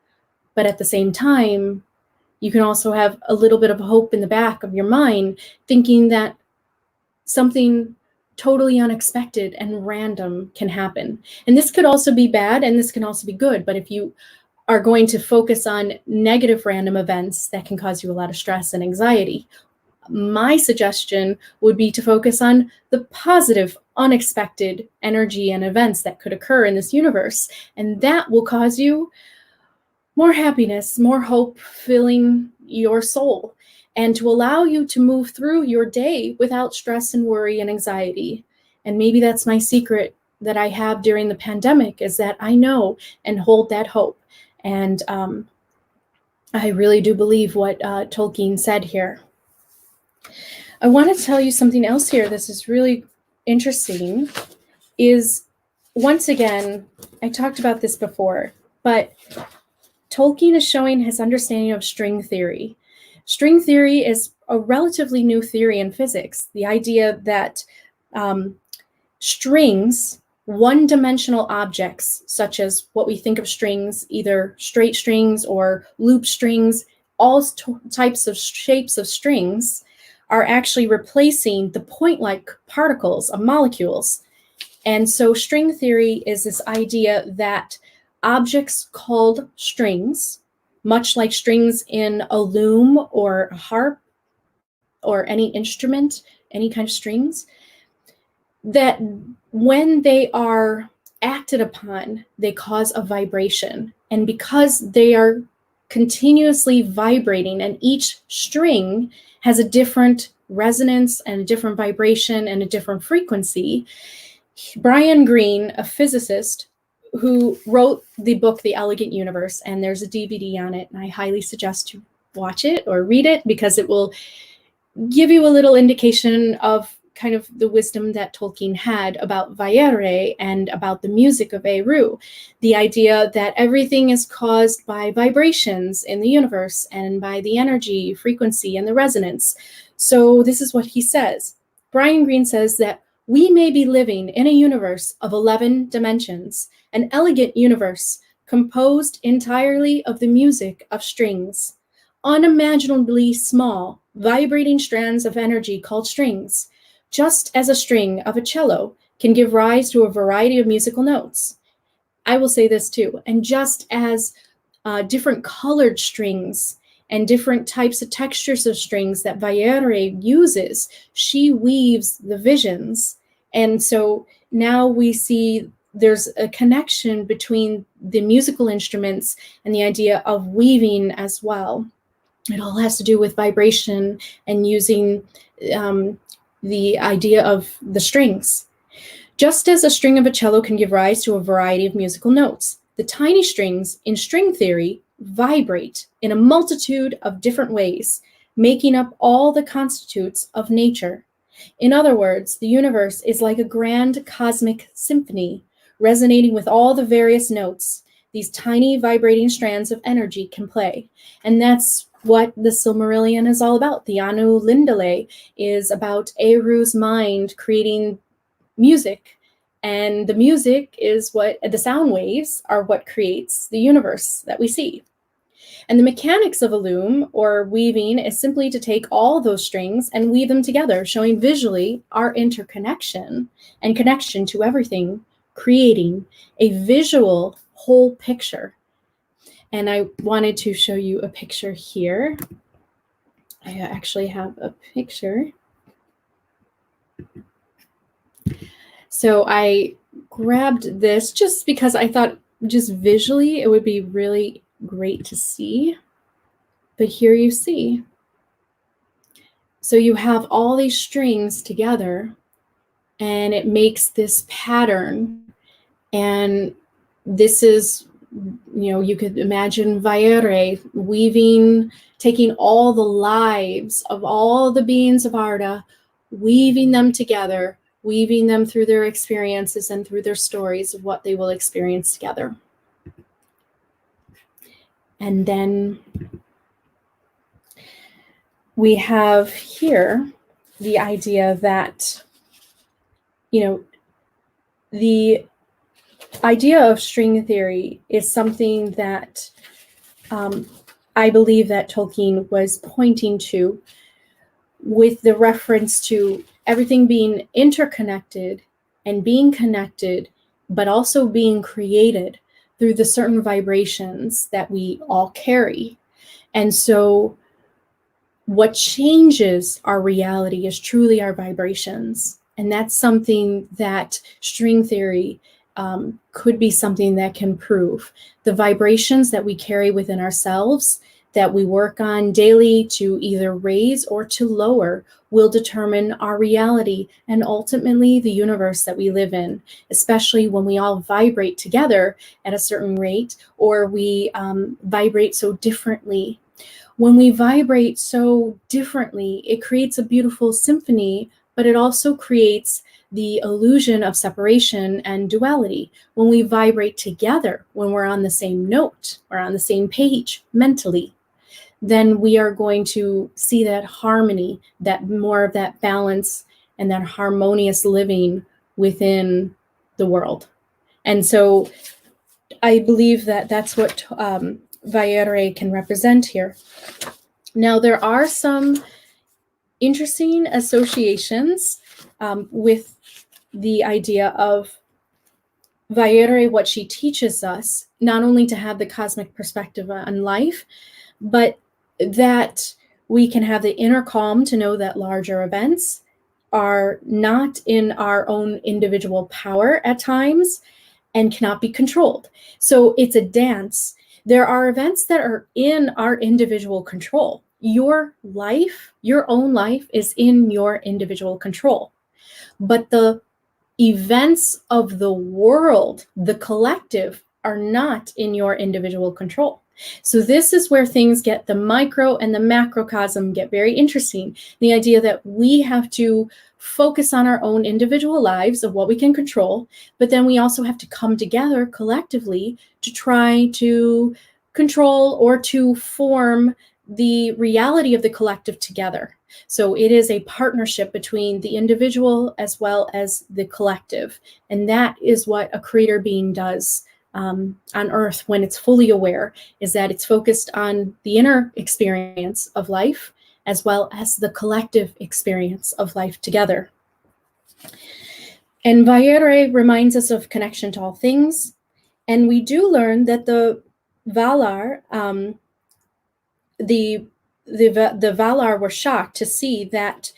But at the same time, you can also have a little bit of hope in the back of your mind, thinking that something totally unexpected and random can happen. And this could also be bad, and this can also be good. But if you are going to focus on negative random events that can cause you a lot of stress and anxiety, my suggestion would be to focus on the positive, unexpected energy and events that could occur in this universe. And that will cause you more happiness, more hope filling your soul, and to allow you to move through your day without stress and worry and anxiety. And maybe that's my secret that I have during the pandemic, is that I know and hold that hope. And I really do believe what Tolkien said here. I want to tell you something else here. This is really interesting. Is, once again, I talked about this before, but Tolkien is showing his understanding of string theory. String theory is a relatively new theory in physics. The idea that strings, one-dimensional objects, such as what we think of strings, either straight strings or loop strings, all types of shapes of strings, are actually replacing the point-like particles of molecules. And so string theory is this idea that objects called strings, much like strings in a loom or a harp or any instrument, any kind of strings, that when they are acted upon, they cause a vibration. And because they are continuously vibrating, and each string has a different resonance and a different vibration and a different frequency, Brian Greene, a physicist who wrote the book The Elegant Universe, and there's a DVD on it, and I highly suggest you watch it or read it, because it will give you a little indication of kind of the wisdom that Tolkien had about Vaire and about the music of Vairë, the idea that everything is caused by vibrations in the universe and by the energy, frequency, and the resonance. So this is what he says. Brian Greene says that we may be living in a universe of 11 dimensions, an elegant universe composed entirely of the music of strings, unimaginably small, vibrating strands of energy called strings, just as a string of a cello can give rise to a variety of musical notes. I will say this too, and just as different colored strings and different types of textures of strings that Vairë uses, she weaves the visions. And so now we see there's a connection between the musical instruments and the idea of weaving as well. It all has to do with vibration and using the idea of the strings. Just as a string of a cello can give rise to a variety of musical notes, the tiny strings in string theory vibrate in a multitude of different ways, making up all the constitutes of nature. In other words, the universe is like a grand cosmic symphony, resonating with all the various notes these tiny vibrating strands of energy can play. And that's what the Silmarillion is all about. The Anu Lindale is about Eru's mind creating music, and the music is what the sound waves are what creates the universe that we see. And the mechanics of a loom or weaving is simply to take all those strings and weave them together, showing visually our interconnection and connection to everything, creating a visual whole picture. And I wanted to show you a picture here. I actually have a picture. So I grabbed this just because I thought just visually it would be really great to see. But here you see. So you have all these strings together and it makes this pattern. And this is You could imagine Vaire weaving, taking all the lives of all the beings of Arda, weaving them together, weaving them through their experiences and through their stories of what they will experience together. And then we have here the idea that, the idea of string theory is something that I believe that Tolkien was pointing to with the reference to everything being interconnected and being connected, but also being created through the certain vibrations that we all carry. And so what changes our reality is truly our vibrations. And that's something that string theory could be something that can prove. The vibrations that we carry within ourselves, that we work on daily to either raise or to lower, will determine our reality and ultimately the universe that we live in, especially when we all vibrate together at a certain rate, or we vibrate so differently. When we vibrate so differently, it creates a beautiful symphony, but it also creates the illusion of separation and duality. When we vibrate together, when we're on the same note, or on the same page mentally, then we are going to see that harmony, that more of that balance and that harmonious living within the world. And so I believe that that's what Vairë can represent here. Now, there are some interesting associations with the idea of Vairë, what she teaches us, not only to have the cosmic perspective on life, but that we can have the inner calm to know that larger events are not in our own individual power at times and cannot be controlled. So it's a dance. There are events that are in our individual control. Your life, your own life, is in your individual control. But the events of the world, the collective, are not in your individual control. So this is where things get, the micro and the macrocosm get very interesting. The idea that we have to focus on our own individual lives of what we can control, but then we also have to come together collectively to try to control or to form the reality of the collective together. So it is a partnership between the individual as well as the collective. And that is what a creator being does on Earth when it's fully aware, is that it's focused on the inner experience of life as well as the collective experience of life together. And Vairë reminds us of connection to all things. And we do learn that the Valar, the Valar were shocked to see that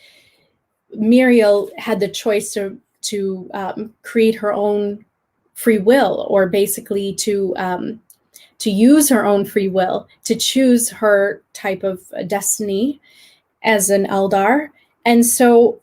Míriel had the choice to create her own free will, or basically to use her own free will to choose her type of destiny as an Eldar. And so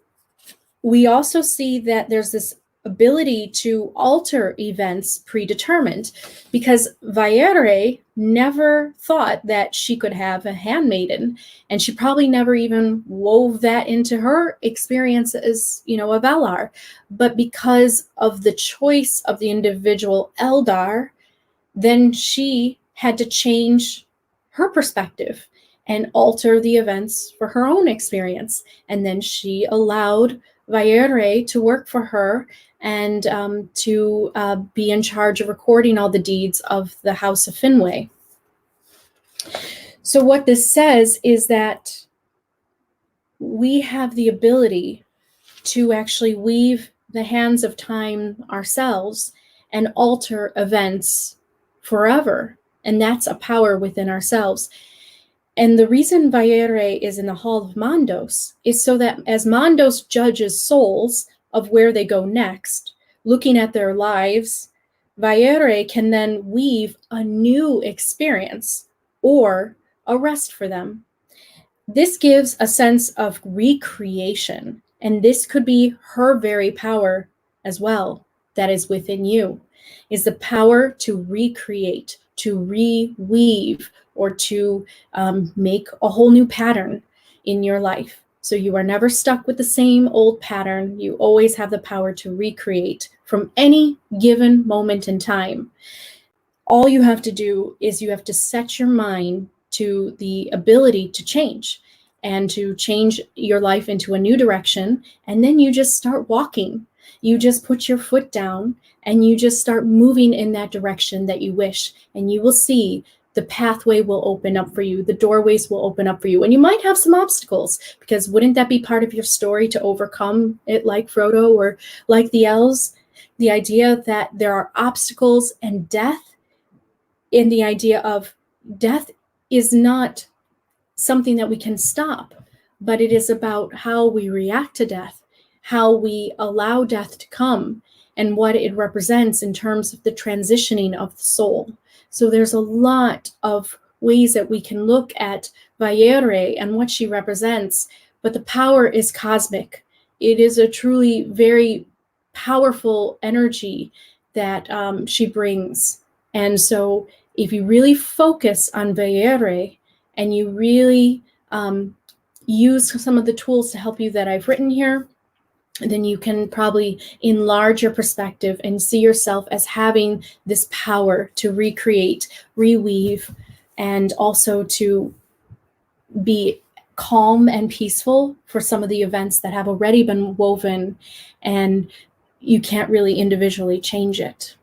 we also see that there's this ability to alter events predetermined, because Vairë never thought that she could have a handmaiden, and she probably never even wove that into her experience as, a Valar. But because of the choice of the individual Eldar, then she had to change her perspective and alter the events for her own experience. And then she allowed Vairë to work for her and to be in charge of recording all the deeds of the House of Finwë. So what this says is that we have the ability to actually weave the hands of time ourselves and alter events forever. And that's a power within ourselves. And the reason Vairë is in the Hall of Mandos is so that as Mandos judges souls of where they go next, looking at their lives, Vairë can then weave a new experience or a rest for them. This gives a sense of recreation, and this could be her very power as well that is within you, is the power to recreate, to reweave or to make a whole new pattern in your life. So you are never stuck with the same old pattern. You always have the power to recreate from any given moment in time. All you have to do is you have to set your mind to the ability to change and to change your life into a new direction. And then you just start walking. You just put your foot down and you just start moving in that direction that you wish. And you will see the pathway will open up for you. The doorways will open up for you. And you might have some obstacles, because wouldn't that be part of your story, to overcome it like Frodo or like the elves? The idea that there are obstacles and death, in the idea of death is not something that we can stop, but it is about how we react to death, how we allow death to come, and what it represents in terms of the transitioning of the soul. So there's a lot of ways that we can look at Vaire and what she represents, but the power is cosmic. It is a truly very powerful energy that she brings. And so if you really focus on Vaire and you really use some of the tools to help you that I've written here, then you can probably enlarge your perspective and see yourself as having this power to recreate, reweave, and also to be calm and peaceful for some of the events that have already been woven, and you can't really individually change it.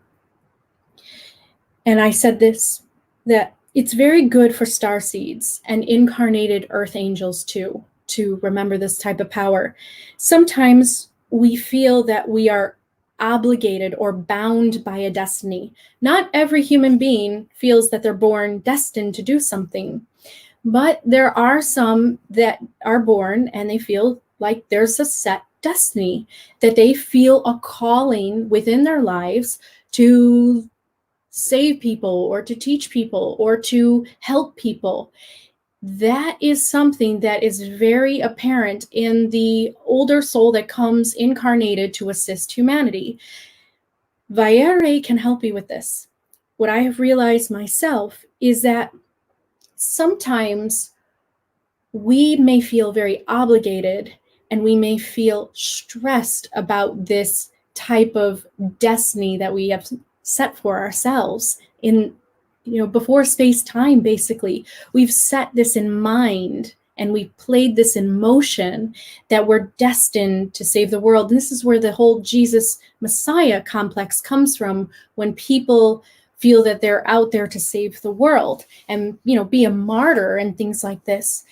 And I said this, that it's very good for star seeds and incarnated earth angels too, to remember this type of power. Sometimes we feel that we are obligated or bound by a destiny. Not every human being feels that they're born destined to do something, but there are some that are born and they feel like there's a set destiny, that they feel a calling within their lives to save people or to teach people or to help people. That is something that is very apparent in the older soul that comes incarnated to assist humanity. Vaire can help you with this. What I have realized myself is that sometimes we may feel very obligated and we may feel stressed about this type of destiny that we have set for ourselves in, before space-time. Basically, we've set this in mind and we've played this in motion that we're destined to save the world. And this is where the whole Jesus Messiah complex comes from, when people feel that they're out there to save the world and, be a martyr and things like this.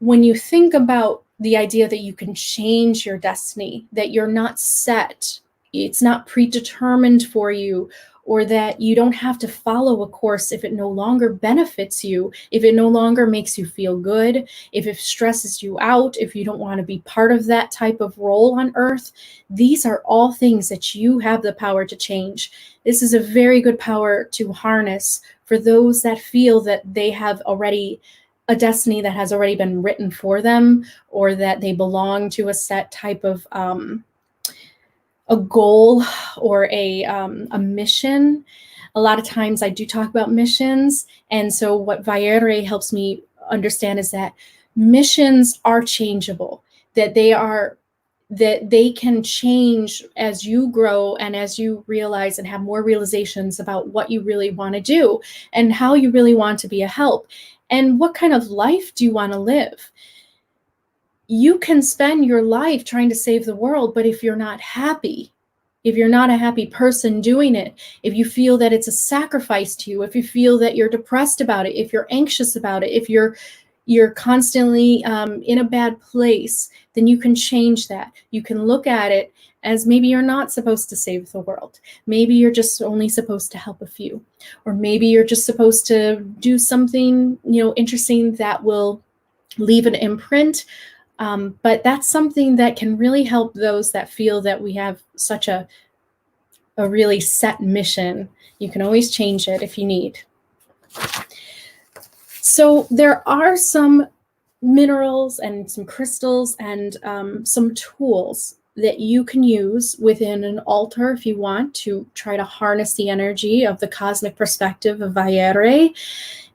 When you think about the idea that you can change your destiny, that you're not set, it's not predetermined for you, or that you don't have to follow a course if it no longer benefits you, if it no longer makes you feel good, if it stresses you out, if you don't want to be part of that type of role on Earth. These are all things that you have the power to change. This is a very good power to harness for those that feel that they have already a destiny that has already been written for them, or that they belong to a set type of a goal or a mission. A lot of times I do talk about missions. And so what Vaire helps me understand is that missions are changeable, that they can change as you grow and as you realize and have more realizations about what you really want to do and how you really want to be a help and what kind of life do you want to live. You can spend your life trying to save the world, but if you're not happy, if you're not a happy person doing it, if you feel that it's a sacrifice to you, if you feel that you're depressed about it, if you're anxious about it, if you're constantly in a bad place, then you can change that. You can look at it as maybe you're not supposed to save the world. Maybe you're just only supposed to help a few, or maybe you're just supposed to do something, interesting that will leave an imprint. But that's something that can really help those that feel that we have such a really set mission. You can always change it if you need. So there are some minerals and some crystals and some tools that you can use within an altar if you want to try to harness the energy of the cosmic perspective of Vaire.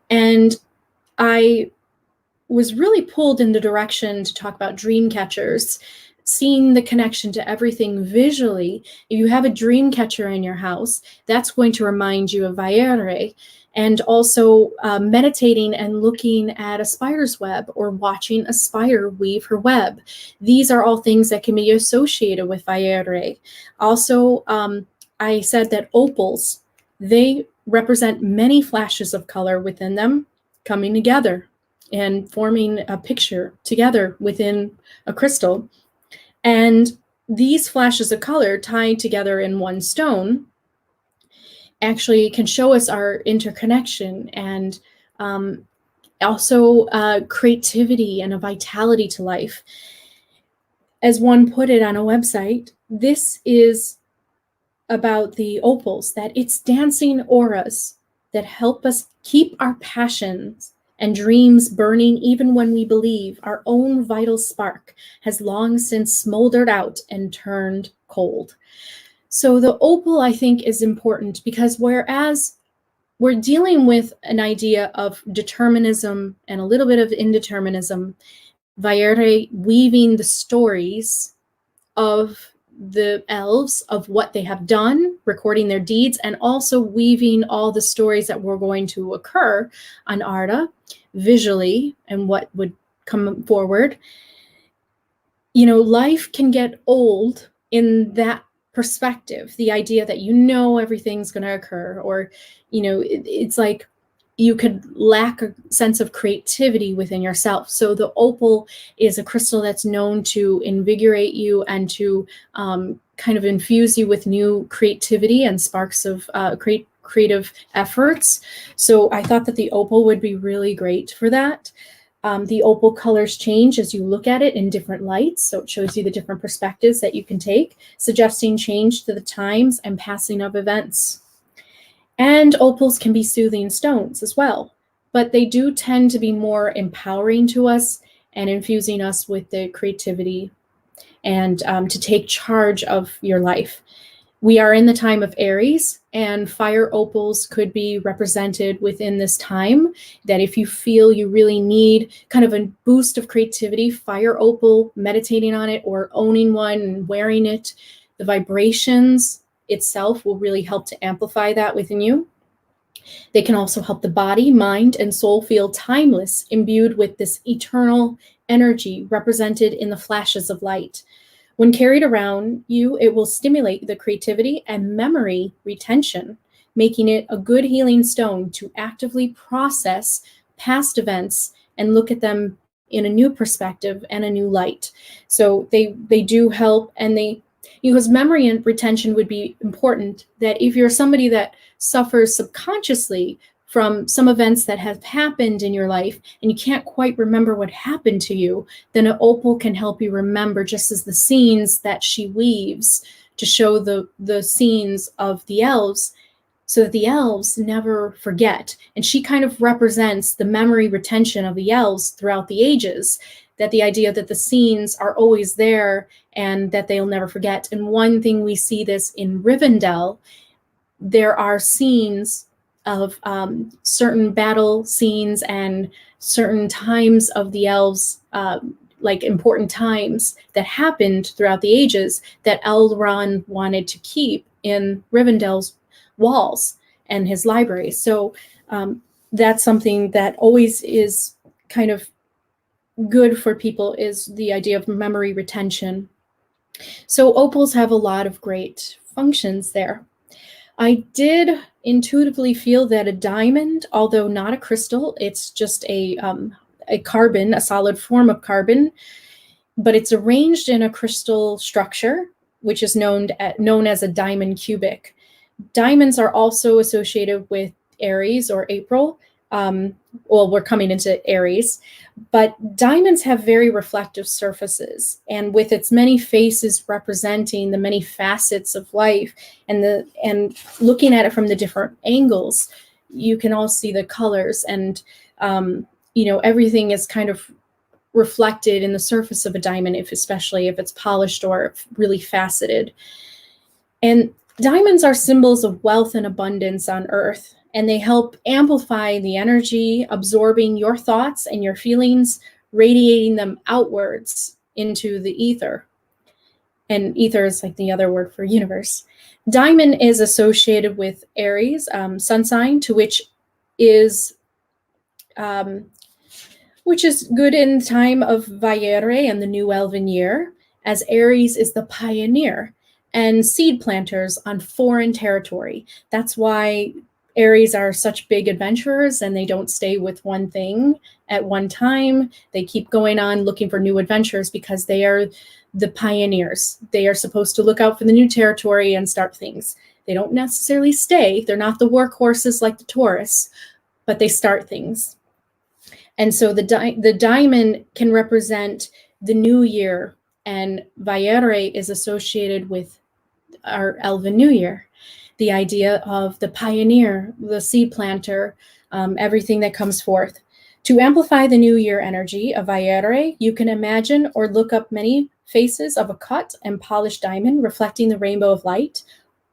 And I was really pulled in the direction to talk about Dreamcatchers, seeing the connection to everything visually. If you have a dream catcher in your house, that's going to remind you of Vaire. And also meditating and looking at a spider's web or watching a spider weave her web. These are all things that can be associated with Vaire. Also, I said that opals, they represent many flashes of color within them coming together and forming a picture together within a crystal. And these flashes of color tied together in one stone actually can show us our interconnection and also creativity and a vitality to life. As one put it on a website, this is about the opals, that it's dancing auras that help us keep our passions and dreams burning even when we believe our own vital spark has long since smoldered out and turned cold. So the opal, I think, is important because whereas we're dealing with an idea of determinism and a little bit of indeterminism, Vaire weaving the stories of the elves, of what they have done, recording their deeds, and also weaving all the stories that were going to occur on Arda visually and what would come forward. You know, life can get old in that perspective, the idea that you know everything's going to occur, or, you know, it's like you could lack a sense of creativity within yourself. So the opal is a crystal that's known to invigorate you and to kind of infuse you with new creativity and sparks of creative efforts. So I thought that the opal would be really great for that. The opal colors change as you look at it in different lights. So it shows you the different perspectives that you can take, suggesting change to the times and passing of events. And opals can be soothing stones as well, but they do tend to be more empowering to us and infusing us with the creativity and to take charge of your life. We are in the time of Aries, and fire opals could be represented within this time, that if you feel you really need kind of a boost of creativity, fire opal, meditating on it or owning one and wearing it, the vibrations itself will really help to amplify that within you. They can also help the body, mind, and soul feel timeless, imbued with this eternal energy represented in the flashes of light. When carried around you, it will stimulate the creativity and memory retention, making it a good healing stone to actively process past events and look at them in a new perspective and a new light. So they do help, and because memory and retention would be important, that if you're somebody that suffers subconsciously from some events that have happened in your life and you can't quite remember what happened to you, then an opal can help you remember, just as the scenes that she weaves to show the scenes of the elves, so that the elves never forget. And she kind of represents the memory retention of the elves throughout the ages, that the idea that the scenes are always there and that they'll never forget. And one thing we see this in Rivendell, there are scenes of certain battle scenes and certain times of the elves, like important times that happened throughout the ages, that Elrond wanted to keep in Rivendell's walls and his library. So that's something that always is kind of good for people, is the idea of memory retention. So opals have a lot of great functions there. I did intuitively feel that a diamond, although not a crystal, it's just a carbon, a solid form of carbon, but it's arranged in a crystal structure, which is known as a diamond cubic. Diamonds are also associated with Aries or April. Well, we're coming into Aries, but diamonds have very reflective surfaces, and with its many faces representing the many facets of life, and looking at it from the different angles, you can all see the colors, and everything is kind of reflected in the surface of a diamond, especially if it's polished or really faceted. And diamonds are symbols of wealth and abundance on Earth, and they help amplify the energy, absorbing your thoughts and your feelings, radiating them outwards into the ether. And ether is like the other word for universe. Diamond is associated with Aries, sun sign, which is good in the time of Vaire and the new Elven year, as Aries is the pioneer and seed planters on foreign territory. That's why Aries are such big adventurers, and they don't stay with one thing at one time. They keep going on looking for new adventures because they are the pioneers. They are supposed to look out for the new territory and start things. They don't necessarily stay. They're not the workhorses like the Taurus, but they start things. And so the diamond can represent the new year, and Vaire is associated with our Elven New Year. The idea of the pioneer, the seed planter, everything that comes forth. To amplify the new year energy of Vaire, you can imagine or look up many faces of a cut and polished diamond reflecting the rainbow of light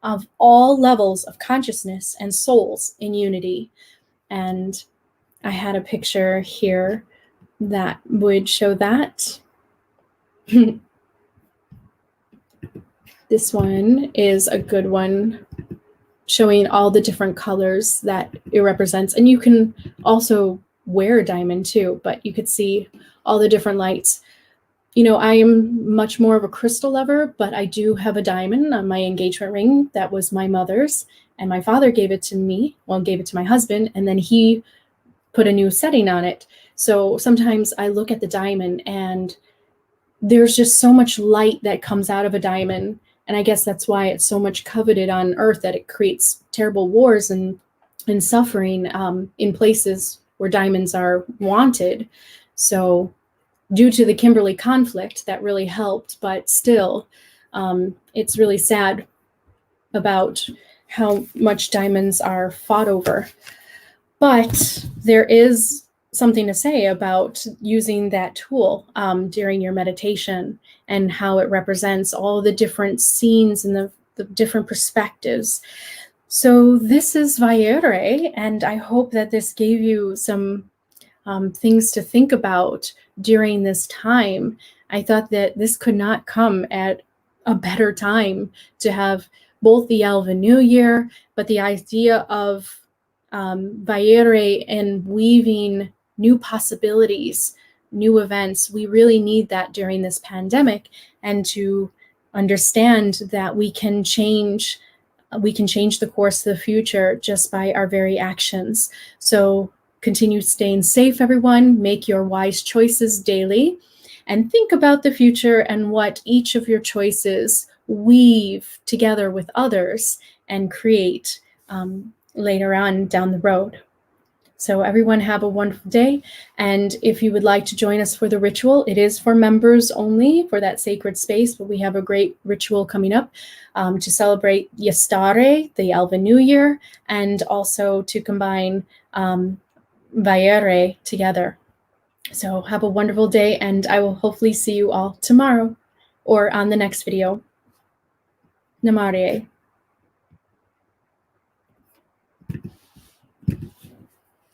of all levels of consciousness and souls in unity. And I had a picture here that would show that. This one is a good one, showing all the different colors that it represents. And you can also wear a diamond too, but you could see all the different lights. You know, I am much more of a crystal lover, but I do have a diamond on my engagement ring that was my mother's, and my father gave it to me, gave it to my husband, and then he put a new setting on it. So sometimes I look at the diamond and there's just so much light that comes out of a diamond. And I guess that's why it's so much coveted on Earth, that it creates terrible wars and suffering in places where diamonds are wanted. So due to the Kimberley conflict, that really helped, but still, it's really sad about how much diamonds are fought over. But there is something to say about using that tool during your meditation and how it represents all the different scenes and the different perspectives. So this is Vaire, and I hope that this gave you some things to think about during this time. I thought that this could not come at a better time to have both the Elven New Year, but the idea of Vaire and weaving new possibilities, new events. We really need that during this pandemic, and to understand that we can change the course of the future just by our very actions. So continue staying safe, everyone. Make your wise choices daily, and think about the future and what each of your choices weave together with others and create later on down the road. So everyone have a wonderful day. And if you would like to join us for the ritual, it is for members only for that sacred space, but we have a great ritual coming up to celebrate Yestare, the Elven New Year, and also to combine Vaire together. So have a wonderful day, and I will hopefully see you all tomorrow or on the next video. Namaste.